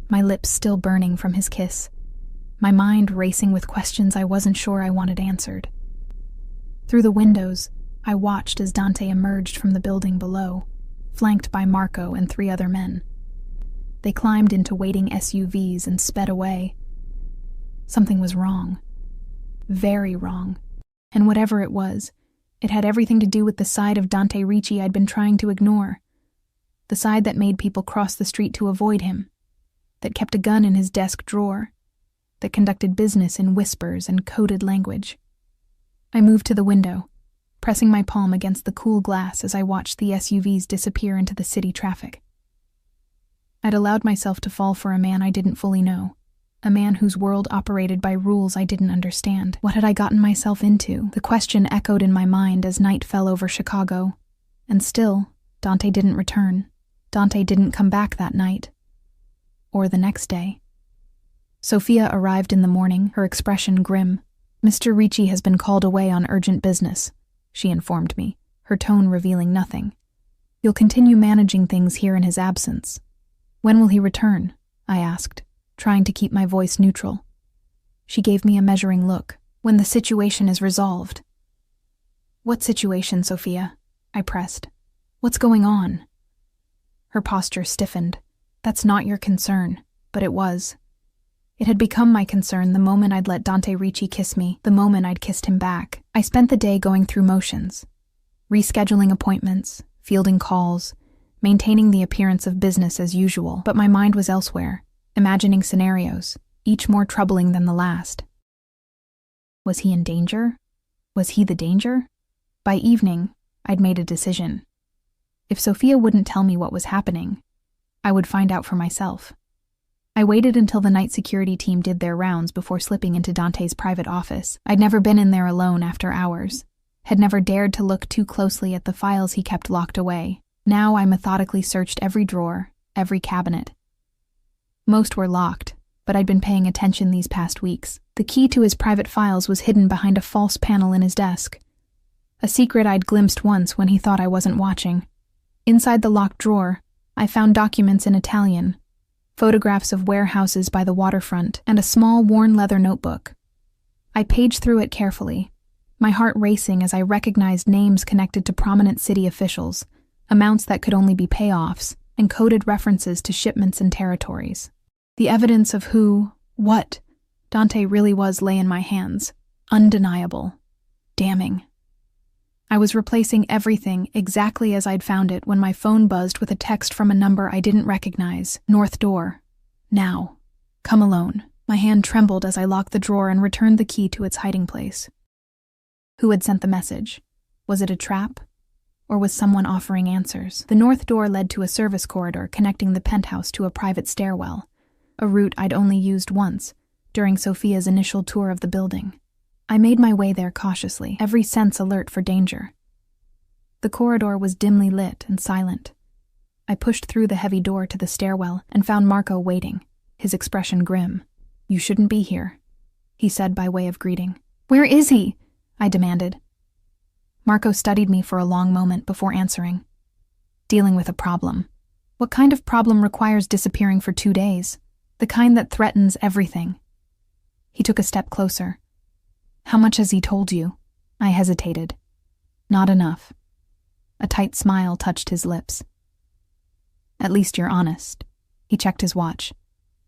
my lips still burning from his kiss, my mind racing with questions I wasn't sure I wanted answered. Through the windows, I watched as Dante emerged from the building below, flanked by Marco and 3 other men. They climbed into waiting SUVs and sped away. Something was wrong. Very wrong. And whatever it was, it had everything to do with the side of Dante Ricci I'd been trying to ignore. The side that made people cross the street to avoid him, that kept a gun in his desk drawer, that conducted business in whispers and coded language. I moved to the window, pressing my palm against the cool glass as I watched the SUVs disappear into the city traffic. I'd allowed myself to fall for a man I didn't fully know, a man whose world operated by rules I didn't understand. What had I gotten myself into? The question echoed in my mind as night fell over Chicago. And still, Dante didn't return. Dante didn't come back that night. Or the next day. Sophia arrived in the morning, her expression grim. "Mr. Ricci has been called away on urgent business," she informed me, her tone revealing nothing. "You'll continue managing things here in his absence." "When will he return?" I asked, trying to keep my voice neutral. She gave me a measuring look. "When the situation is resolved." "What situation, Sophia?" I pressed. "What's going on?" Her posture stiffened. "That's not your concern," but it was. It had become my concern the moment I'd let Dante Ricci kiss me, the moment I'd kissed him back. I spent the day going through motions, rescheduling appointments, fielding calls, maintaining the appearance of business as usual, but my mind was elsewhere, imagining scenarios, each more troubling than the last. Was he in danger? Was he the danger? By evening, I'd made a decision. If Sophia wouldn't tell me what was happening, I would find out for myself. I waited until the night security team did their rounds before slipping into Dante's private office. I'd never been in there alone after hours, had never dared to look too closely at the files he kept locked away. Now I methodically searched every drawer, every cabinet. Most were locked, but I'd been paying attention these past weeks. The key to his private files was hidden behind a false panel in his desk. A secret I'd glimpsed once when he thought I wasn't watching. Inside the locked drawer, I found documents in Italian, photographs of warehouses by the waterfront, and a small worn leather notebook. I paged through it carefully, my heart racing as I recognized names connected to prominent city officials, amounts that could only be payoffs, and coded references to shipments and territories. The evidence of who, what, Dante really was lay in my hands. Undeniable. Damning. I was replacing everything exactly as I'd found it when my phone buzzed with a text from a number I didn't recognize. North door. Now. Come alone. My hand trembled as I locked the drawer and returned the key to its hiding place. Who had sent the message? Was it a trap? Or was someone offering answers? The north door led to a service corridor connecting the penthouse to a private stairwell, a route I'd only used once, during Sophia's initial tour of the building. I made my way there cautiously, every sense alert for danger. The corridor was dimly lit and silent. I pushed through the heavy door to the stairwell and found Marco waiting, his expression grim. "You shouldn't be here," he said by way of greeting. "Where is he?" I demanded. Marco studied me for a long moment before answering. "Dealing with a problem. What kind of problem requires disappearing for 2 days? The kind that threatens everything." He took a step closer. "How much has he told you?" I hesitated. "Not enough." A tight smile touched his lips. "At least you're honest." He checked his watch.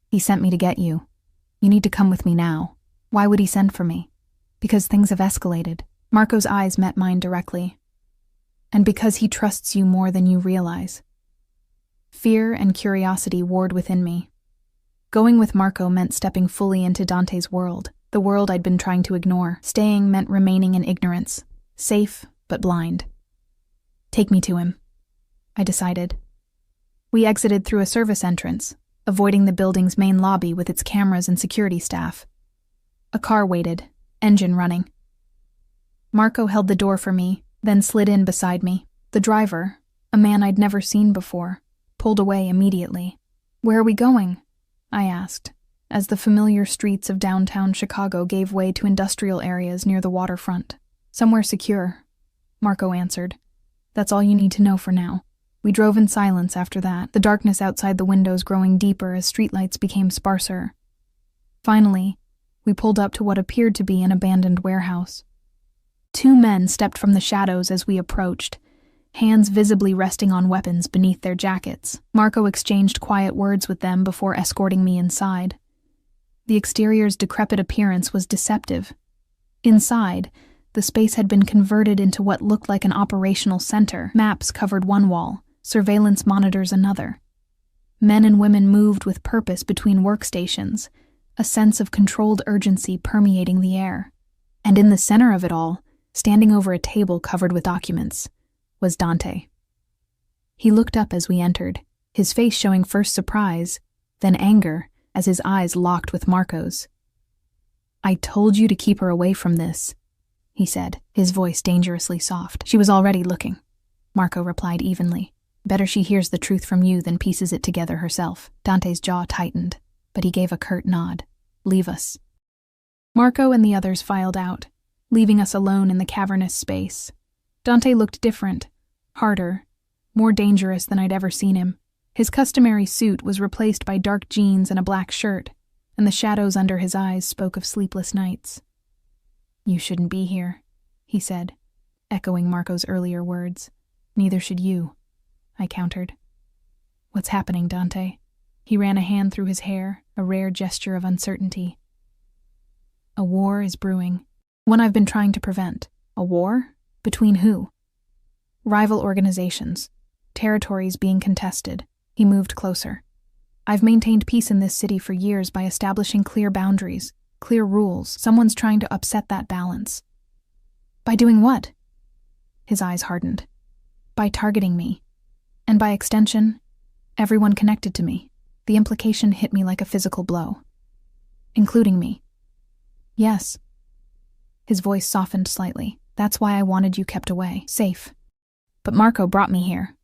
"He sent me to get you. You need to come with me now." "Why would he send for me?" "Because things have escalated." Marco's eyes met mine directly. "And because he trusts you more than you realize." Fear and curiosity warred within me. Going with Marco meant stepping fully into Dante's world, the world I'd been trying to ignore. Staying meant remaining in ignorance, safe but blind. "Take me to him," I decided. We exited through a service entrance, avoiding the building's main lobby with its cameras and security staff. A car waited, engine running. Marco held the door for me, then slid in beside me. The driver, a man I'd never seen before, pulled away immediately. "Where are we going?" I asked, as the familiar streets of downtown Chicago gave way to industrial areas near the waterfront. "Somewhere secure," Marco answered. "That's all you need to know for now." We drove in silence after that, the darkness outside the windows growing deeper as streetlights became sparser. Finally, we pulled up to what appeared to be an abandoned warehouse. 2 men stepped from the shadows as we approached, hands visibly resting on weapons beneath their jackets. Marco exchanged quiet words with them before escorting me inside. The exterior's decrepit appearance was deceptive. Inside, the space had been converted into what looked like an operational center. Maps covered one wall, surveillance monitors another. Men and women moved with purpose between workstations, a sense of controlled urgency permeating the air. And in the center of it all, standing over a table covered with documents, was Dante. He looked up as we entered, his face showing first surprise, then anger, as his eyes locked with Marco's. "I told you to keep her away from this," he said, his voice dangerously soft. "She was already looking," Marco replied evenly. "Better she hears the truth from you than pieces it together herself." Dante's jaw tightened, but he gave a curt nod. "Leave us." Marco and the others filed out, leaving us alone in the cavernous space. Dante looked different, harder, more dangerous than I'd ever seen him. His customary suit was replaced by dark jeans and a black shirt, and the shadows under his eyes spoke of sleepless nights. "You shouldn't be here," he said, echoing Marco's earlier words. "Neither should you," I countered. "What's happening, Dante?" He ran a hand through his hair, a rare gesture of uncertainty. "A war is brewing. One I've been trying to prevent." "A war? Between who?" "Rival organizations. Territories being contested." He moved closer. "I've maintained peace in this city for years by establishing clear boundaries, clear rules. Someone's trying to upset that balance." "By doing what?" His eyes hardened. "By targeting me. And by extension, everyone connected to me." The implication hit me like a physical blow. "Including me." "Yes." His voice softened slightly. "That's why I wanted you kept away, safe. But Marco brought me here.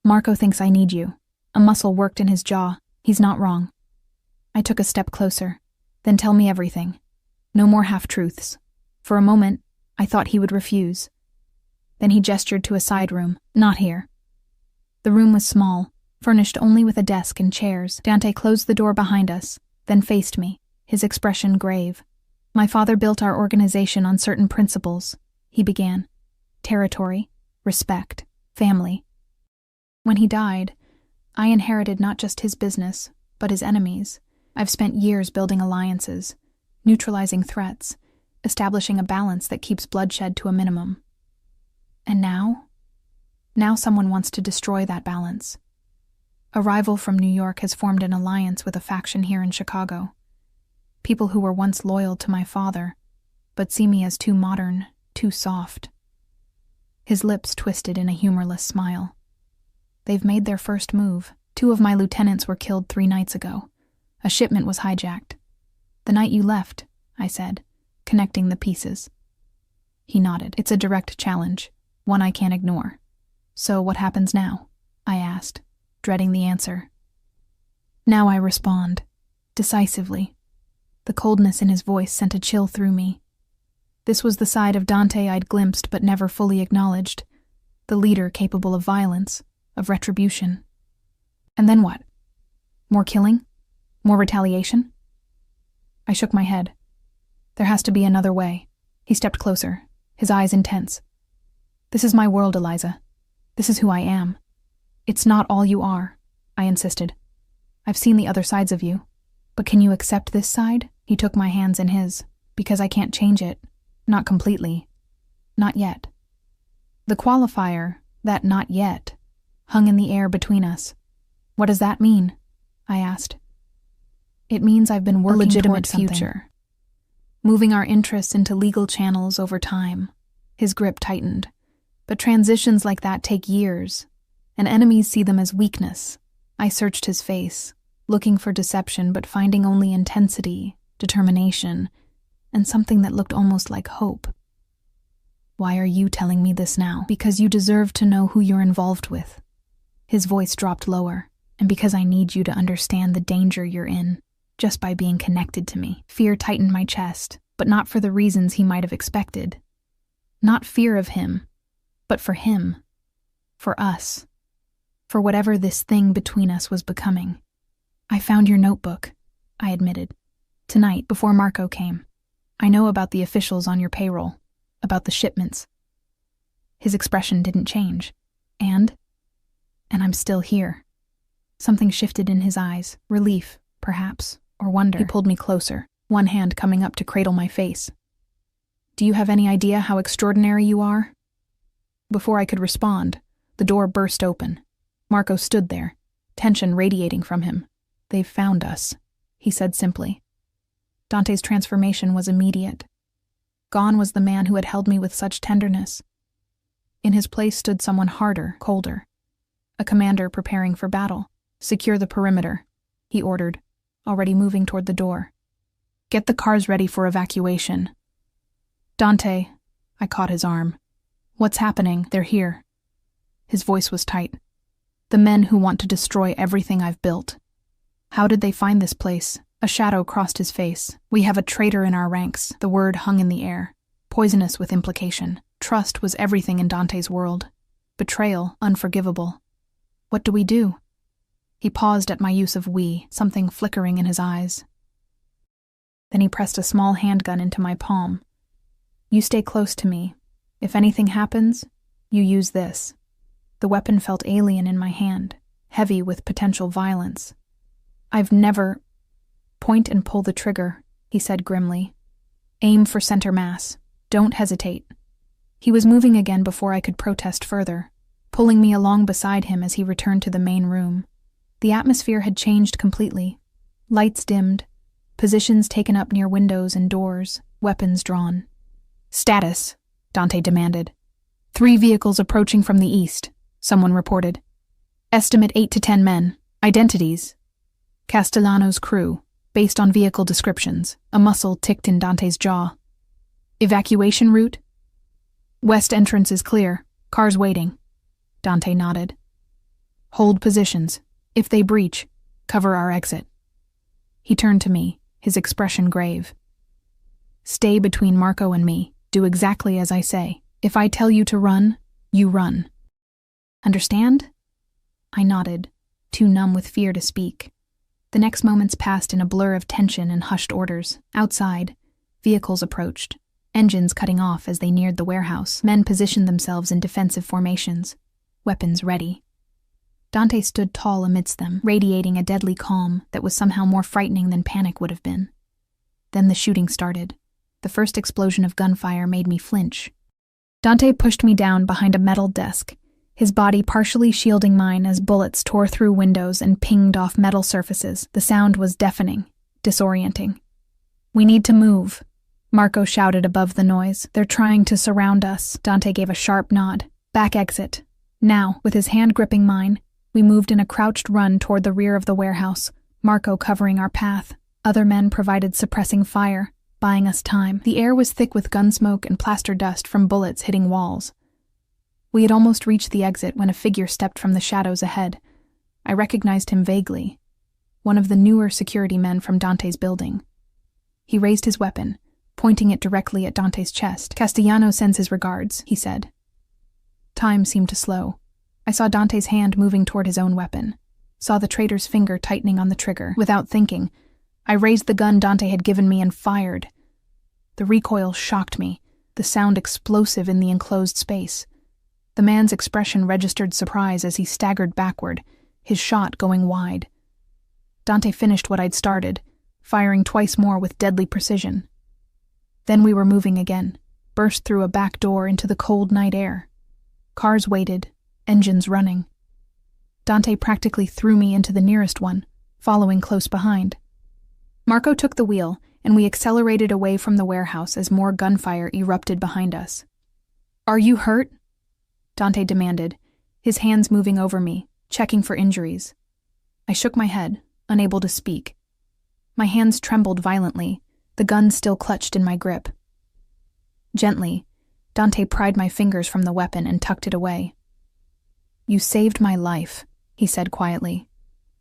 Marco thinks I need you." A muscle worked in his jaw. "He's not wrong." I took a step closer. "Then tell me everything. No more half-truths." For a moment, I thought he would refuse. Then he gestured to a side room. "Not here." The room was small, furnished only with a desk and chairs. Dante closed the door behind us, then faced me, his expression grave. My father built our organization on certain principles, he began. Territory, respect, family. When he died, I inherited not just his business, but his enemies. I've spent years building alliances, neutralizing threats, establishing a balance that keeps bloodshed to a minimum. And now? Now someone wants to destroy that balance. A rival from New York has formed an alliance with a faction here in Chicago. People who were once loyal to my father, but see me as too modern, too soft. His lips twisted in a humorless smile. They've made their first move. 2 of my lieutenants were killed 3 nights ago. A shipment was hijacked. The night you left, I said, connecting the pieces. He nodded. It's a direct challenge, one I can't ignore. So what happens now? I asked, dreading the answer. Now I respond, decisively. The coldness in his voice sent a chill through me. This was the side of Dante I'd glimpsed but never fully acknowledged, the leader capable of violence, of retribution. And then what? More killing? More retaliation? I shook my head. There has to be another way. He stepped closer, his eyes intense. This is my world, Eliza. This is who I am. It's not all you are, I insisted. I've seen the other sides of you. But can you accept this side? He took my hands in his, because I can't change it. Not completely. Not yet. The qualifier, that not yet, hung in the air between us. What does that mean? I asked. It means I've been working toward future. Moving our interests into legal channels over time. His grip tightened. But transitions like that take years, and enemies see them as weakness. I searched his face, looking for deception but finding only intensity, determination, and something that looked almost like hope. Why are you telling me this now? Because you deserve to know who you're involved with. His voice dropped lower, and because I need you to understand the danger you're in, just by being connected to me. Fear tightened my chest, but not for the reasons he might have expected. Not fear of him, but for him. For us. For whatever this thing between us was becoming. I found your notebook, I admitted. Tonight, before Marco came. I know about the officials on your payroll, about the shipments. His expression didn't change. And I'm still here. Something shifted in his eyes, relief, perhaps, or wonder. He pulled me closer, one hand coming up to cradle my face. Do you have any idea how extraordinary you are? Before I could respond, the door burst open. Marco stood there, tension radiating from him. They've found us, he said simply. Dante's transformation was immediate. Gone was the man who had held me with such tenderness. In his place stood someone harder, colder. A commander preparing for battle. Secure the perimeter, he ordered, already moving toward the door. Get the cars ready for evacuation. Dante, I caught his arm. What's happening? They're here. His voice was tight. The men who want to destroy everything I've built. How did they find this place? A shadow crossed his face. We have a traitor in our ranks. The word hung in the air, poisonous with implication. Trust was everything in Dante's world. Betrayal, unforgivable. What do we do? He paused at my use of we, something flickering in his eyes. Then he pressed a small handgun into my palm. You stay close to me. If anything happens, you use this. The weapon felt alien in my hand, heavy with potential violence. I've never... Point and pull the trigger, he said grimly. Aim for center mass. Don't hesitate. He was moving again before I could protest further, pulling me along beside him as he returned to the main room. The atmosphere had changed completely. Lights dimmed, positions taken up near windows and doors, weapons drawn. Status, Dante demanded. 3 vehicles approaching from the east, someone reported. Estimate 8 to 10 men. Identities. Castellano's crew, based on vehicle descriptions. A muscle ticked in Dante's jaw. Evacuation route? West entrance is clear. Cars waiting. Dante nodded. Hold positions. If they breach, cover our exit. He turned to me, his expression grave. Stay between Marco and me. Do exactly as I say. If I tell you to run, you run. Understand? I nodded, too numb with fear to speak. The next moments passed in a blur of tension and hushed orders. Outside, vehicles approached, engines cutting off as they neared the warehouse. Men positioned themselves in defensive formations, weapons ready. Dante stood tall amidst them, radiating a deadly calm that was somehow more frightening than panic would have been. Then the shooting started. The first explosion of gunfire made me flinch. Dante pushed me down behind a metal desk, his body partially shielding mine as bullets tore through windows and pinged off metal surfaces. The sound was deafening, disorienting. "We need to move," Marco shouted above the noise. "They're trying to surround us." Dante gave a sharp nod. "Back exit. Now," with his hand gripping mine, we moved in a crouched run toward the rear of the warehouse, Marco covering our path. Other men provided suppressing fire, buying us time. The air was thick with gun smoke and plaster dust from bullets hitting walls. We had almost reached the exit when a figure stepped from the shadows ahead. I recognized him vaguely. One of the newer security men from Dante's building. He raised his weapon, pointing it directly at Dante's chest. "Castellano sends his regards," he said. Time seemed to slow. I saw Dante's hand moving toward his own weapon, saw the traitor's finger tightening on the trigger. Without thinking, I raised the gun Dante had given me and fired. The recoil shocked me, the sound explosive in the enclosed space. The man's expression registered surprise as he staggered backward, his shot going wide. Dante finished what I'd started, firing twice more with deadly precision. Then we were moving again, burst through a back door into the cold night air. Cars waited, engines running. Dante practically threw me into the nearest one, following close behind. Marco took the wheel, and we accelerated away from the warehouse as more gunfire erupted behind us. "Are you hurt?" Dante demanded, his hands moving over me, checking for injuries. I shook my head, unable to speak. My hands trembled violently, the gun still clutched in my grip. Gently, Dante pried my fingers from the weapon and tucked it away. "You saved my life," he said quietly.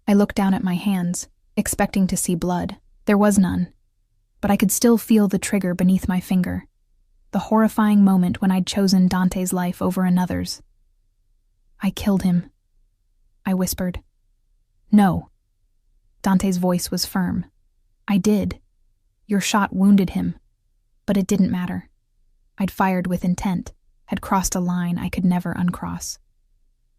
I looked down at my hands, expecting to see blood. There was none, but I could still feel the trigger beneath my finger, the horrifying moment when I'd chosen Dante's life over another's. "I killed him," I whispered. "No." Dante's voice was firm. "I did. Your shot wounded him, but it didn't matter. I'd fired with intent, had crossed a line I could never uncross."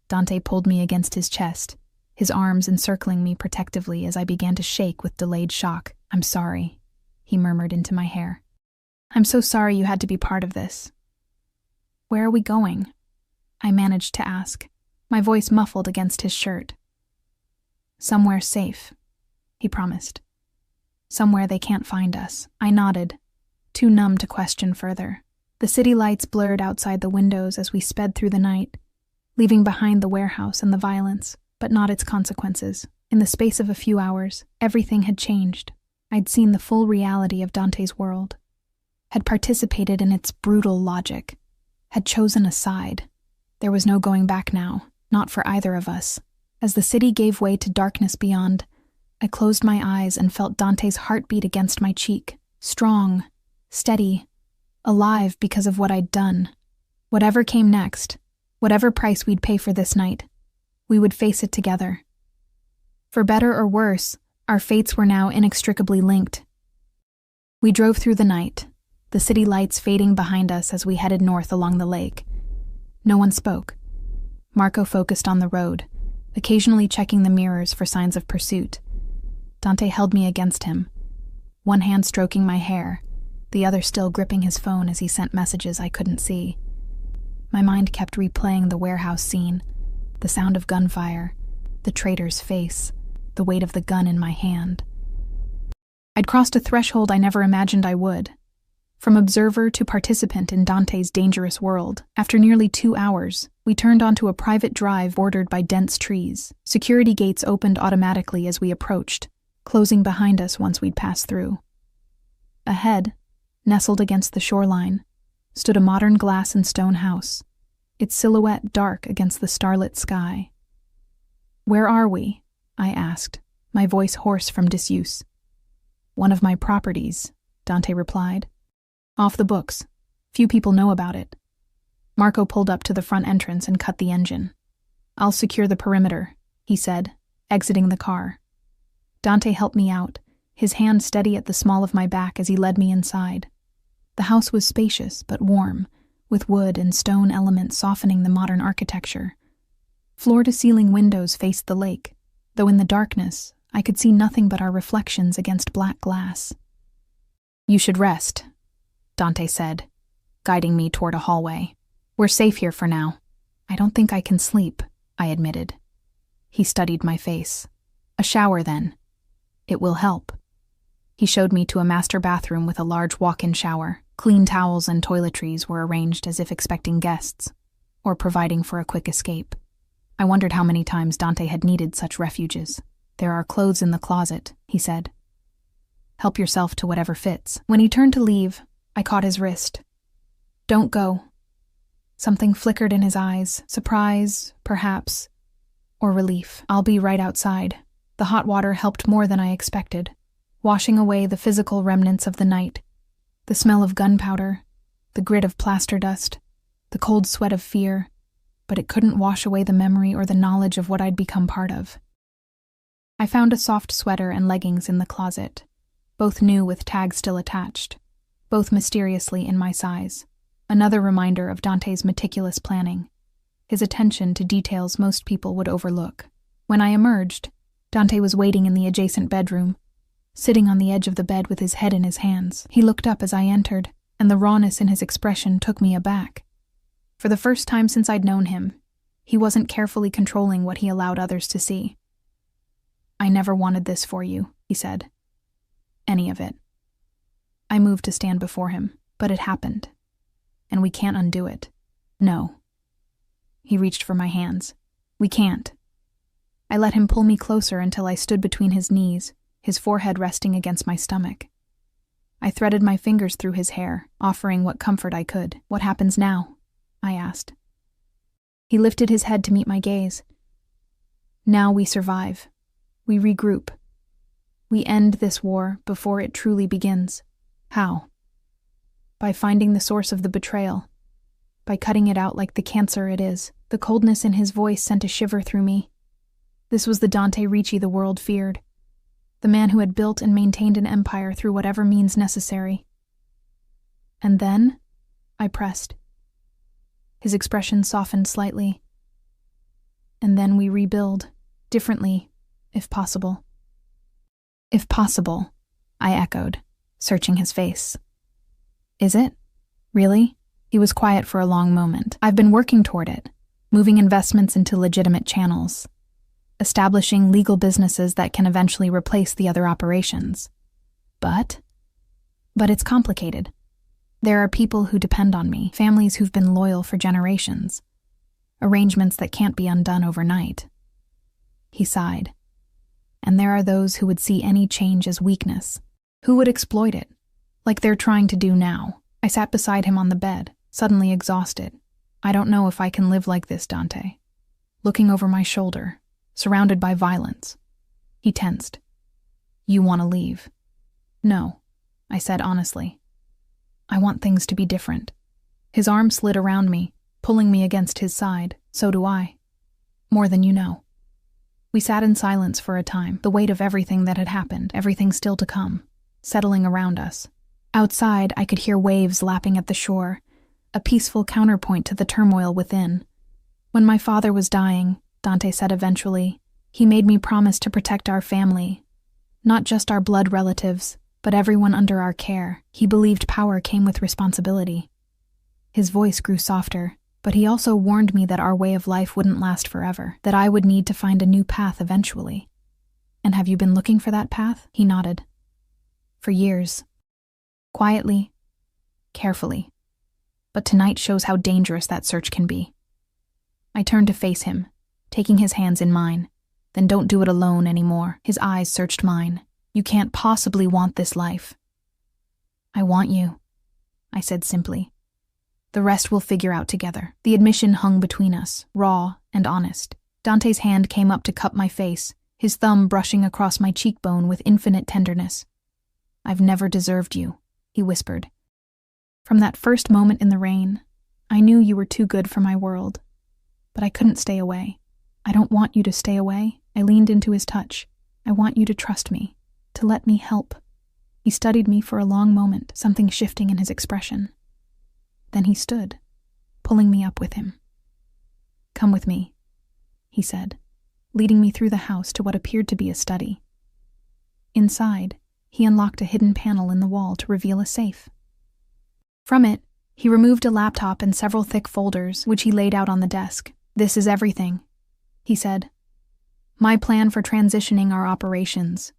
Dante pulled me against his chest, his arms encircling me protectively as I began to shake with delayed shock. "I'm sorry," he murmured into my hair. "I'm so sorry you had to be part of this." "Where are we going?" I managed to ask, my voice muffled against his shirt. "Somewhere safe," he promised. "Somewhere they can't find us." I nodded, too numb to question further. The city lights blurred outside the windows as we sped through the night, leaving behind the warehouse and the violence, but not its consequences. In the space of a few hours, everything had changed. I'd seen the full reality of Dante's world, had participated in its brutal logic, had chosen a side. There was no going back now, not for either of us. As the city gave way to darkness beyond, I closed my eyes and felt Dante's heartbeat against my cheek, strong, steady, alive because of what I'd done. Whatever came next, whatever price we'd pay for this night, we would face it together. For better or worse, our fates were now inextricably linked. We drove through the night, the city lights fading behind us as we headed north along the lake. No one spoke. Marco focused on the road, occasionally checking the mirrors for signs of pursuit. Dante held me against him, one hand stroking my hair, the other still gripping his phone as he sent messages I couldn't see. My mind kept replaying the warehouse scene, the sound of gunfire, the traitor's face, the weight of the gun in my hand. I'd crossed a threshold I never imagined I would. From observer to participant in Dante's dangerous world, after nearly 2 hours, we turned onto a private drive bordered by dense trees. Security gates opened automatically as we approached, closing behind us once we'd passed through. Ahead, nestled against the shoreline, stood a modern glass and stone house, its silhouette dark against the starlit sky. "Where are we?" I asked, my voice hoarse from disuse. "One of my properties," Dante replied. "Off the books. Few people know about it." Marco pulled up to the front entrance and cut the engine. "I'll secure the perimeter," he said, exiting the car. Dante helped me out, his hand steady at the small of my back as he led me inside. The house was spacious but warm, with wood and stone elements softening the modern architecture. Floor-to-ceiling windows faced the lake, though in the darkness, I could see nothing but our reflections against black glass. "You should rest," Dante said, guiding me toward a hallway. "We're safe here for now." "I don't think I can sleep," I admitted. He studied my face. "A shower, then. It will help." He showed me to a master bathroom with a large walk-in shower. Clean towels and toiletries were arranged as if expecting guests, or providing for a quick escape. I wondered how many times Dante had needed such refuges. "There are clothes in the closet," he said. "Help yourself to whatever fits." When he turned to leave, I caught his wrist. "Don't go." Something flickered in his eyes, surprise, perhaps, or relief. "I'll be right outside." The hot water helped more than I expected, washing away the physical remnants of the night. The smell of gunpowder, the grit of plaster dust, the cold sweat of fear, but it couldn't wash away the memory or the knowledge of what I'd become part of. I found a soft sweater and leggings in the closet, both new with tags still attached, both mysteriously in my size. Another reminder of Dante's meticulous planning, his attention to details most people would overlook. When I emerged, Dante was waiting in the adjacent bedroom, sitting on the edge of the bed with his head in his hands. He looked up as I entered, and the rawness in his expression took me aback. For the first time since I'd known him, he wasn't carefully controlling what he allowed others to see. "I never wanted this for you," he said. "Any of it." I moved to stand before him, but it happened, and we can't undo it. "No." He reached for my hands. "We can't." I let him pull me closer until I stood between his knees, his forehead resting against my stomach. I threaded my fingers through his hair, offering what comfort I could. "What happens now?" I asked. He lifted his head to meet my gaze. "Now we survive. We regroup. We end this war before it truly begins." "How?" "By finding the source of the betrayal. By cutting it out like the cancer it is." The coldness in his voice sent a shiver through me. This was the Dante Ricci the world feared. The man who had built and maintained an empire through whatever means necessary. "And then?" I pressed. His expression softened slightly. "And then we rebuild, differently, if possible." "If possible," I echoed, searching his face. "Is it? Really?" He was quiet for a long moment. "I've been working toward it, moving investments into legitimate channels, establishing legal businesses that can eventually replace the other operations. But it's complicated. There are people who depend on me, families who've been loyal for generations, arrangements that can't be undone overnight." He sighed. "And there are those who would see any change as weakness, who would exploit it, like they're trying to do now." I sat beside him on the bed, suddenly exhausted. "I don't know if I can live like this, Dante." Looking over my shoulder, surrounded by violence. He tensed. "You want to leave?" "No," I said honestly. "I want things to be different." His arm slid around me, pulling me against his side. "So do I. More than you know." We sat in silence for a time, the weight of everything that had happened, everything still to come, settling around us. Outside, I could hear waves lapping at the shore, a peaceful counterpoint to the turmoil within. "When my father was dying," Dante said eventually, "he made me promise to protect our family. Not just our blood relatives, but everyone under our care. He believed power came with responsibility." His voice grew softer, but he also warned me that our way of life wouldn't last forever, that I would need to find a new path eventually. "And have you been looking for that path?" He nodded. "For years. Quietly, carefully. But tonight shows how dangerous that search can be." I turned to face him, taking his hands in mine. "Then don't do it alone anymore." His eyes searched mine. "You can't possibly want this life." "I want you," I said simply. "The rest we'll figure out together." The admission hung between us, raw and honest. Dante's hand came up to cup my face, his thumb brushing across my cheekbone with infinite tenderness. "I've never deserved you," he whispered. "From that first moment in the rain, I knew you were too good for my world. But I couldn't stay away. I don't want you to stay away." I leaned into his touch. I want you to trust me, to let me help. He studied me for a long moment, something shifting in his expression. Then he stood, pulling me up with him. Come with me, he said, leading me through the house to what appeared to be a study. Inside, he unlocked a hidden panel in the wall to reveal a safe. From it, he removed a laptop and several thick folders, which he laid out on the desk. This is everything, he said. My plan for transitioning our operations,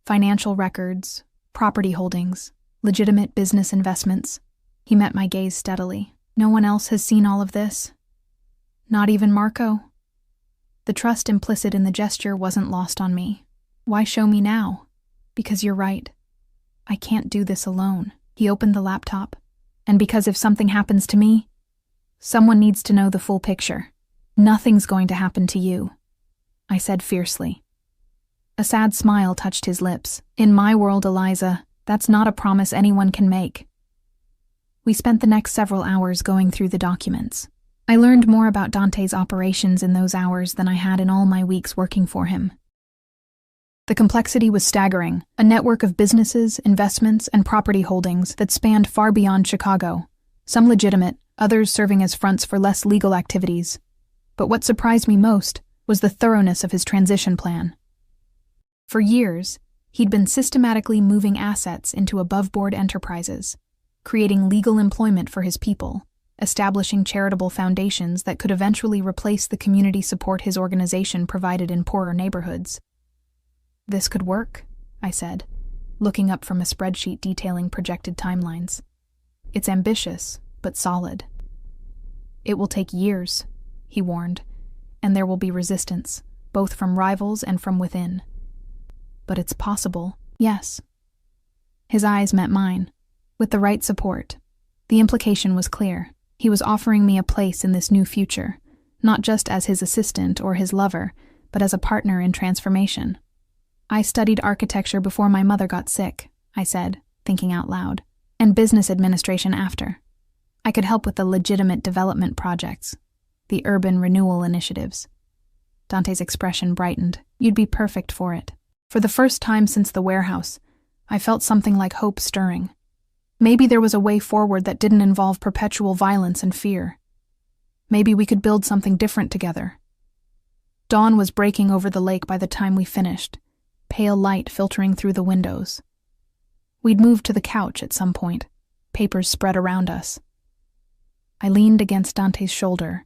financial records, property holdings, legitimate business investments. He met my gaze steadily. No one else has seen all of this? Not even Marco? The trust implicit in the gesture wasn't lost on me. Why show me now? Because you're right. I can't do this alone. He opened the laptop. And because if something happens to me, someone needs to know the full picture. Nothing's going to happen to you, I said fiercely. A sad smile touched his lips. In my world, Eliza, that's not a promise anyone can make. We spent the next several hours going through the documents. I learned more about Dante's operations in those hours than I had in all my weeks working for him. The complexity was staggering, a network of businesses, investments, and property holdings that spanned far beyond Chicago, some legitimate, others serving as fronts for less legal activities. But what surprised me most was the thoroughness of his transition plan. For years, he'd been systematically moving assets into above-board enterprises, creating legal employment for his people, establishing charitable foundations that could eventually replace the community support his organization provided in poorer neighborhoods. This could work, I said, looking up from a spreadsheet detailing projected timelines. It's ambitious, but solid. It will take years, he warned, and there will be resistance, both from rivals and from within. But it's possible, yes. His eyes met mine. With the right support, the implication was clear. He was offering me a place in this new future, not just as his assistant or his lover, but as a partner in transformation. I studied architecture before my mother got sick, I said, thinking out loud, and business administration after. I could help with the legitimate development projects, the urban renewal initiatives. Dante's expression brightened. You'd be perfect for it. For the first time since the warehouse, I felt something like hope stirring. Maybe there was a way forward that didn't involve perpetual violence and fear. Maybe we could build something different together. Dawn was breaking over the lake by the time we finished, pale light filtering through the windows. We'd moved to the couch at some point, papers spread around us. I leaned against Dante's shoulder,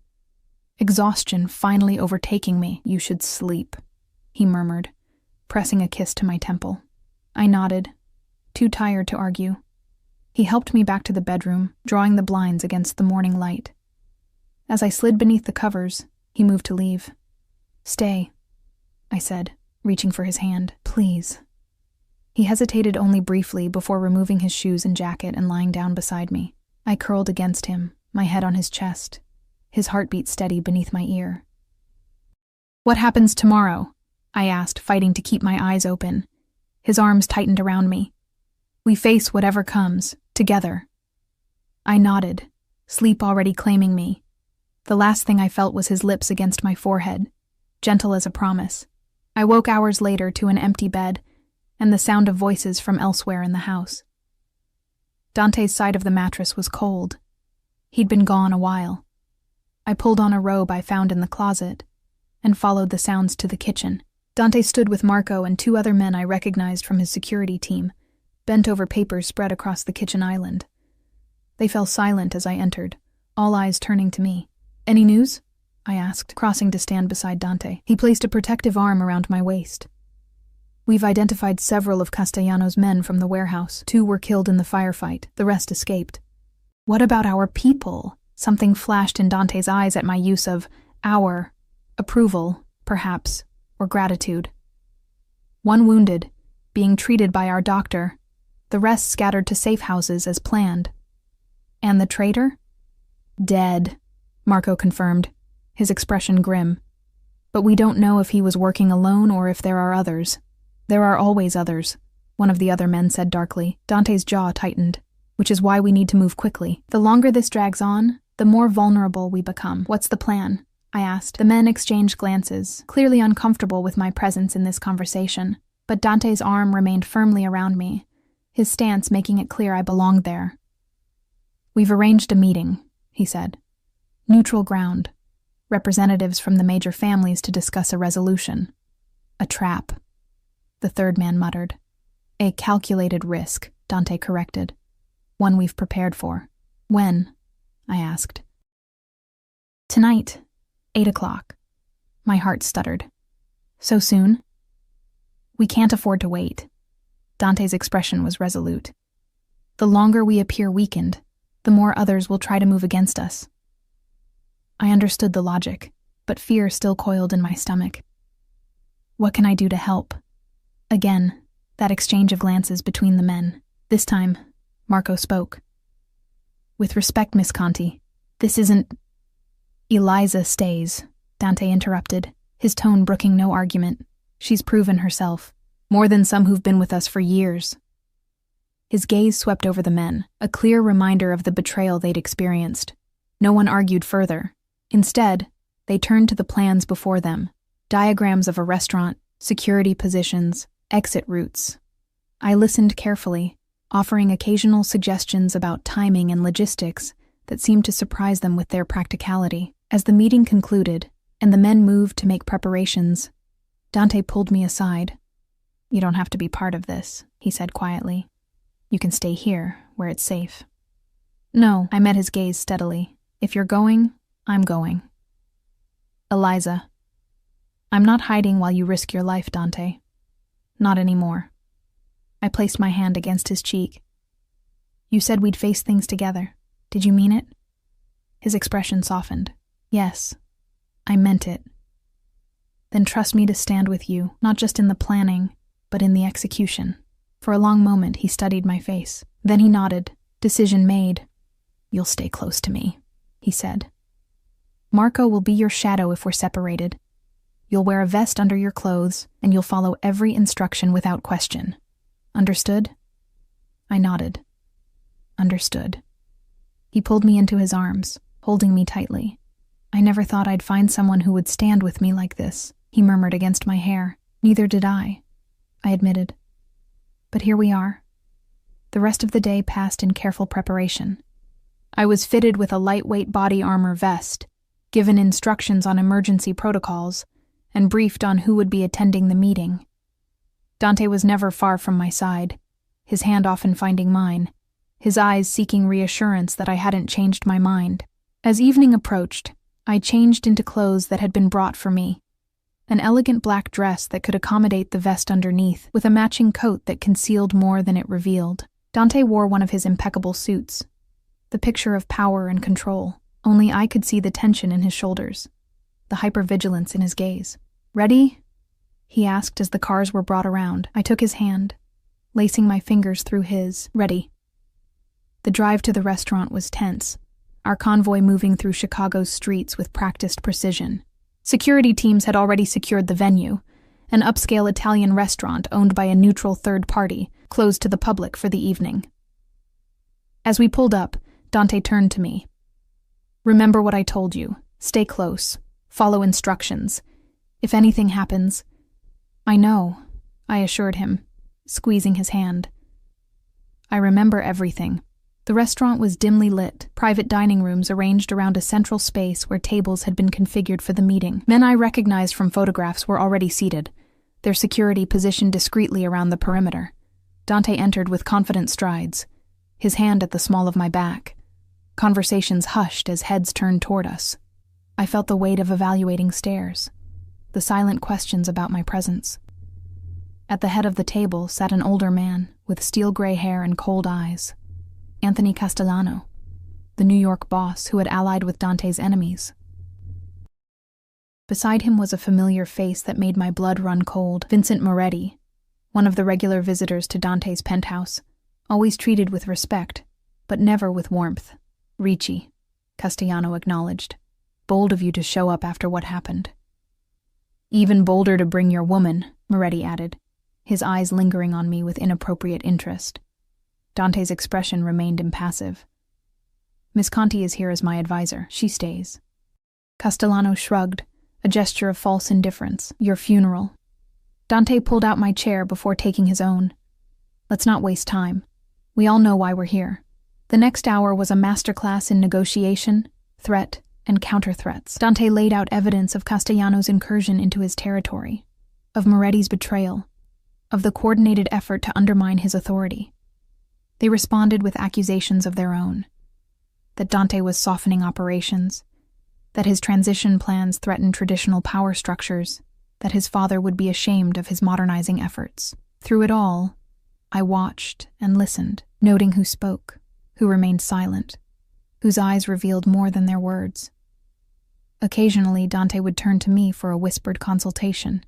exhaustion finally overtaking me. You should sleep, he murmured, pressing a kiss to my temple. I nodded, too tired to argue. He helped me back to the bedroom, drawing the blinds against the morning light. As I slid beneath the covers, he moved to leave. Stay, I said, reaching for his hand. Please. He hesitated only briefly before removing his shoes and jacket and lying down beside me. I curled against him, my head on his chest, his heartbeat steady beneath my ear. What happens tomorrow? I asked, fighting to keep my eyes open. His arms tightened around me. We face whatever comes, together. I nodded, sleep already claiming me. The last thing I felt was his lips against my forehead, gentle as a promise. I woke hours later to an empty bed and the sound of voices from elsewhere in the house. Dante's side of the mattress was cold. He'd been gone a while. I pulled on a robe I found in the closet and followed the sounds to the kitchen. Dante stood with Marco and two other men I recognized from his security team, bent over papers spread across the kitchen island. They fell silent as I entered, all eyes turning to me. Any news? I asked, crossing to stand beside Dante. He placed a protective arm around my waist. We've identified several of Castellano's men from the warehouse. 2 were killed in the firefight. The rest escaped. What about our people? Something flashed in Dante's eyes at my use of our. Approval, perhaps, or gratitude. 1 wounded, being treated by our doctor. The rest scattered to safe houses as planned. And the traitor? Dead, Marco confirmed, his expression grim. But we don't know if he was working alone or if there are others. There are always others, one of the other men said darkly. Dante's jaw tightened, which is why we need to move quickly. The longer this drags on, the more vulnerable we become. What's the plan? I asked. The men exchanged glances, clearly uncomfortable with my presence in this conversation, but Dante's arm remained firmly around me, his stance making it clear I belonged there. "We've arranged a meeting," he said. "Neutral ground. Representatives from the major families to discuss a resolution." "A trap," the third man muttered. "A calculated risk," Dante corrected. "One we've prepared for." "When?" I asked. "Tonight, 8 o'clock. My heart stuttered. "So soon?" "We can't afford to wait." Dante's expression was resolute. "The longer we appear weakened, the more others will try to move against us." I understood the logic, but fear still coiled in my stomach. "What can I do to help?" Again, that exchange of glances between the men. This time, Marco spoke. "With respect, Miss Conti, this isn't—" "Eliza stays," Dante interrupted, his tone brooking no argument. "She's proven herself, more than some who've been with us for years." His gaze swept over the men, a clear reminder of the betrayal they'd experienced. No one argued further. Instead, they turned to the plans before them, diagrams of a restaurant, security positions, exit routes. I listened carefully, offering occasional suggestions about timing and logistics that seemed to surprise them with their practicality. As the meeting concluded, and the men moved to make preparations, Dante pulled me aside. "You don't have to be part of this," he said quietly. "You can stay here, where it's safe." "No," I met his gaze steadily. "If you're going, I'm going." "Eliza." "I'm not hiding while you risk your life, Dante. Not anymore." I placed my hand against his cheek. "You said we'd face things together. Did you mean it?" His expression softened. "Yes, I meant it." "Then trust me to stand with you, not just in the planning, but in the execution." For a long moment he studied my face. Then he nodded. "Decision made." "You'll stay close to me," he said. "Marco will be your shadow if we're separated. You'll wear a vest under your clothes, and you'll follow every instruction without question. Understood?" I nodded. "Understood." He pulled me into his arms, holding me tightly. "I never thought I'd find someone who would stand with me like this," he murmured against my hair. "Neither did I admitted. "But here we are." The rest of the day passed in careful preparation. I was fitted with a lightweight body armor vest, given instructions on emergency protocols, and briefed on who would be attending the meeting. Dante was never far from my side, his hand often finding mine, his eyes seeking reassurance that I hadn't changed my mind. As evening approached, I changed into clothes that had been brought for me. An elegant black dress that could accommodate the vest underneath, with a matching coat that concealed more than it revealed. Dante wore one of his impeccable suits, the picture of power and control. Only I could see the tension in his shoulders, the hypervigilance in his gaze. "Ready?" he asked as the cars were brought around. I took his hand, lacing my fingers through his. "Ready." The drive to the restaurant was tense, our convoy moving through Chicago's streets with practiced precision. Security teams had already secured the venue, an upscale Italian restaurant owned by a neutral third party, closed to the public for the evening. As we pulled up, Dante turned to me. "Remember what I told you. Stay close. Follow instructions. If anything happens—" "I know," I assured him, squeezing his hand. "I remember everything." The restaurant was dimly lit, private dining rooms arranged around a central space where tables had been configured for the meeting. Men I recognized from photographs were already seated, their security positioned discreetly around the perimeter. Dante entered with confident strides, his hand at the small of my back. Conversations hushed as heads turned toward us. I felt the weight of evaluating stares, the silent questions about my presence. At the head of the table sat an older man with steel-gray hair and cold eyes. Anthony Castellano, the New York boss who had allied with Dante's enemies. Beside him was a familiar face that made my blood run cold. Vincent Moretti, one of the regular visitors to Dante's penthouse, always treated with respect, but never with warmth. "Ricci," Castellano acknowledged. "Bold of you to show up after what happened." "Even bolder to bring your woman," Moretti added, his eyes lingering on me with inappropriate interest. Dante's expression remained impassive. "Miss Conti is here as my advisor. She stays." Castellano shrugged, a gesture of false indifference. Your funeral. Dante pulled out my chair before taking his own. Let's not waste time. We all know why we're here. The next hour was a masterclass in negotiation, threat, and counter-threats. Dante laid out evidence of Castellano's incursion into his territory, of Moretti's betrayal, of the coordinated effort to undermine his authority. They responded with accusations of their own, that Dante was softening operations, that his transition plans threatened traditional power structures, that his father would be ashamed of his modernizing efforts. Through it all, I watched and listened, noting who spoke, who remained silent, whose eyes revealed more than their words. Occasionally, Dante would turn to me for a whispered consultation,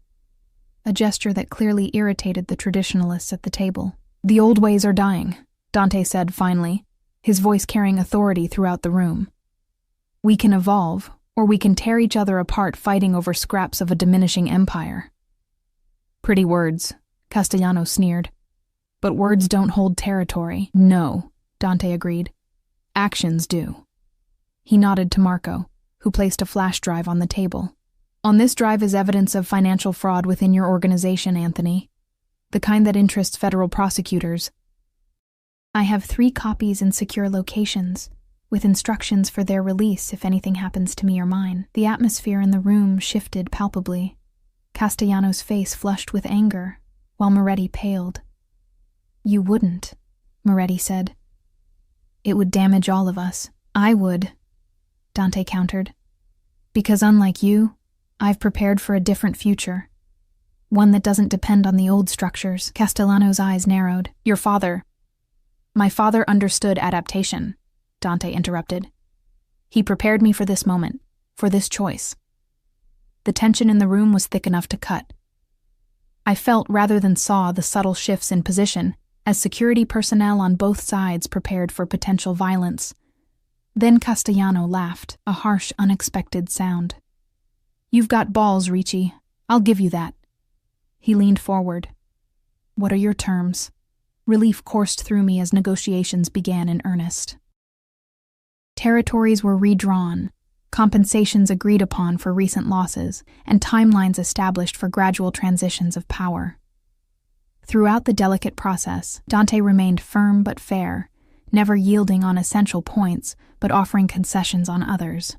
a gesture that clearly irritated the traditionalists at the table. The old ways are dying, Dante said finally, his voice carrying authority throughout the room. We can evolve, or we can tear each other apart fighting over scraps of a diminishing empire. Pretty words, Castellano sneered. But words don't hold territory. No, Dante agreed. Actions do. He nodded to Marco, who placed a flash drive on the table. On this drive is evidence of financial fraud within your organization, Anthony. The kind that interests federal prosecutors. I have 3 copies in secure locations, with instructions for their release if anything happens to me or mine. The atmosphere in the room shifted palpably. Castellano's face flushed with anger, while Moretti paled. You wouldn't, Moretti said. It would damage all of us. I would, Dante countered. Because unlike you, I've prepared for a different future. One that doesn't depend on the old structures. Castellano's eyes narrowed. Your father. My father understood adaptation, Dante interrupted. He prepared me for this moment, for this choice. The tension in the room was thick enough to cut. I felt rather than saw the subtle shifts in position as security personnel on both sides prepared for potential violence. Then Castellano laughed, a harsh, unexpected sound. You've got balls, Ricci. I'll give you that. He leaned forward. What are your terms? Relief coursed through me as negotiations began in earnest. Territories were redrawn, compensations agreed upon for recent losses, and timelines established for gradual transitions of power. Throughout the delicate process, Dante remained firm but fair, never yielding on essential points, but offering concessions on others.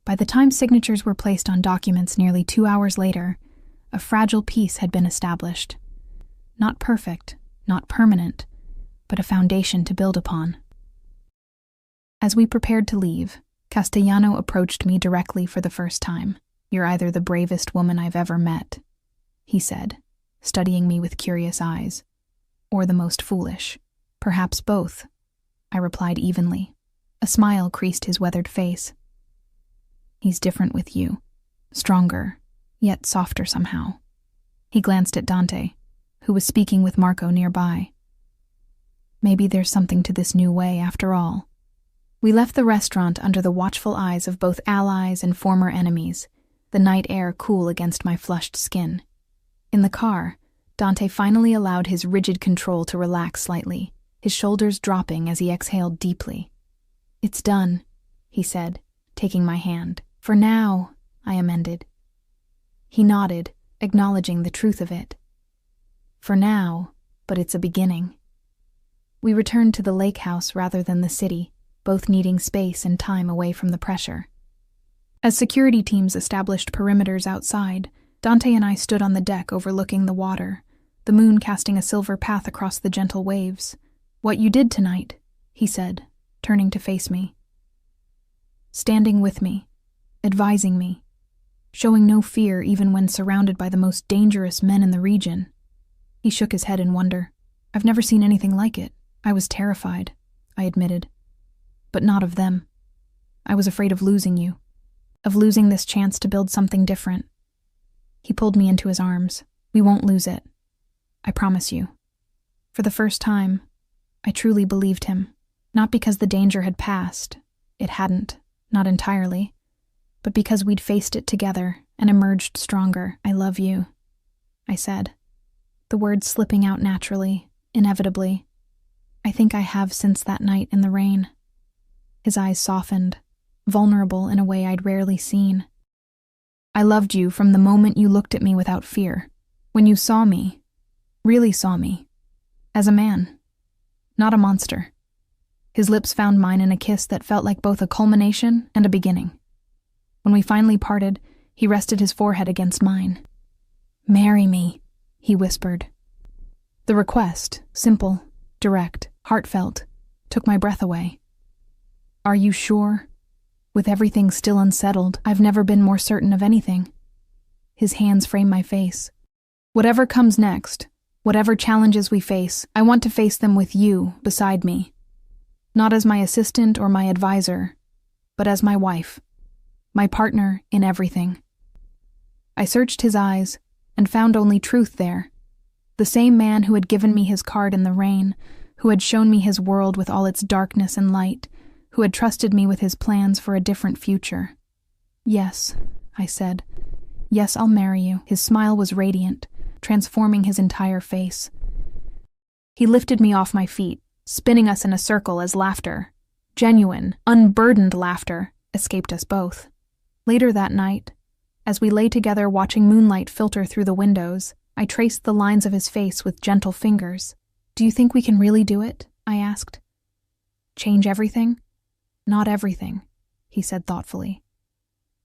By the time signatures were placed on documents nearly 2 hours later, a fragile peace had been established. Not perfect, not permanent, but a foundation to build upon. As we prepared to leave, Castellano approached me directly for the first time. You're either the bravest woman I've ever met, he said, studying me with curious eyes, or the most foolish. Perhaps both, I replied evenly. A smile creased his weathered face. He's different with you, stronger, yet softer somehow. He glanced at Dante, who was speaking with Marco nearby. Maybe there's something to this new way after all. We left the restaurant under the watchful eyes of both allies and former enemies, the night air cool against my flushed skin. In the car, Dante finally allowed his rigid control to relax slightly, his shoulders dropping as he exhaled deeply. It's done, he said, taking my hand. For now, I amended. He nodded, acknowledging the truth of it. For now, but it's a beginning. We returned to the lake house rather than the city, both needing space and time away from the pressure. As security teams established perimeters outside, Dante and I stood on the deck overlooking the water, the moon casting a silver path across the gentle waves. What you did tonight, he said, turning to face me. Standing with me, advising me, showing no fear even when surrounded by the most dangerous men in the region. He shook his head in wonder. I've never seen anything like it. I was terrified, I admitted. But not of them. I was afraid of losing you, of losing this chance to build something different. He pulled me into his arms. We won't lose it. I promise you. For the first time, I truly believed him, not because the danger had passed. It hadn't, not entirely, but because we'd faced it together and emerged stronger. I love you, I said, the words slipping out naturally, inevitably. I think I have since that night in the rain. His eyes softened, vulnerable in a way I'd rarely seen. I loved you from the moment you looked at me without fear, when you saw me, really saw me, as a man, not a monster. His lips found mine in a kiss that felt like both a culmination and a beginning. When we finally parted, he rested his forehead against mine. "Marry me," he whispered. The request, simple, direct, heartfelt, took my breath away. "Are you sure?" With everything still unsettled, I've never been more certain of anything. His hands frame my face. "Whatever comes next, whatever challenges we face, I want to face them with you beside me. Not as my assistant or my advisor, but as my wife, my partner in everything." I searched his eyes and found only truth there. The same man who had given me his card in the rain, who had shown me his world with all its darkness and light, who had trusted me with his plans for a different future. "Yes," I said. "Yes, I'll marry you." His smile was radiant, transforming his entire face. He lifted me off my feet, spinning us in a circle as laughter, genuine, unburdened laughter, escaped us both. Later that night, as we lay together watching moonlight filter through the windows, I traced the lines of his face with gentle fingers. "Do you think we can really do it?" I asked. "Change everything?" "Not everything," he said thoughtfully.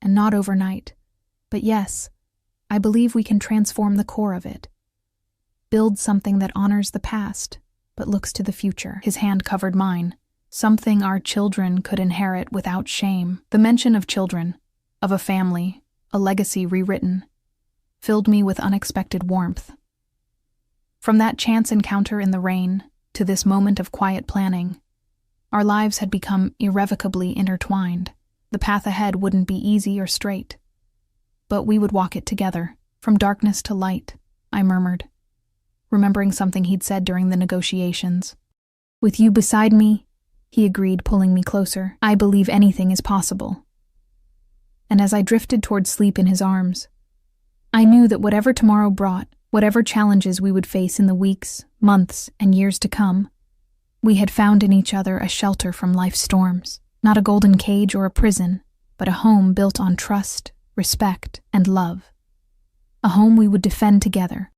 "And not overnight. But yes, I believe we can transform the core of it. Build something that honors the past, but looks to the future." His hand covered mine. Something our children could inherit without shame. The mention of children, of a family, a legacy rewritten, filled me with unexpected warmth. From that chance encounter in the rain to this moment of quiet planning, our lives had become irrevocably intertwined. The path ahead wouldn't be easy or straight, but we would walk it together, from darkness to light, I murmured, remembering something he'd said during the negotiations. "With you beside me," he agreed, pulling me closer, "I believe anything is possible." And as I drifted toward sleep in his arms, I knew that whatever tomorrow brought, whatever challenges we would face in the weeks, months, and years to come, we had found in each other a shelter from life's storms, not a golden cage or a prison, but a home built on trust, respect, and love. A home we would defend together,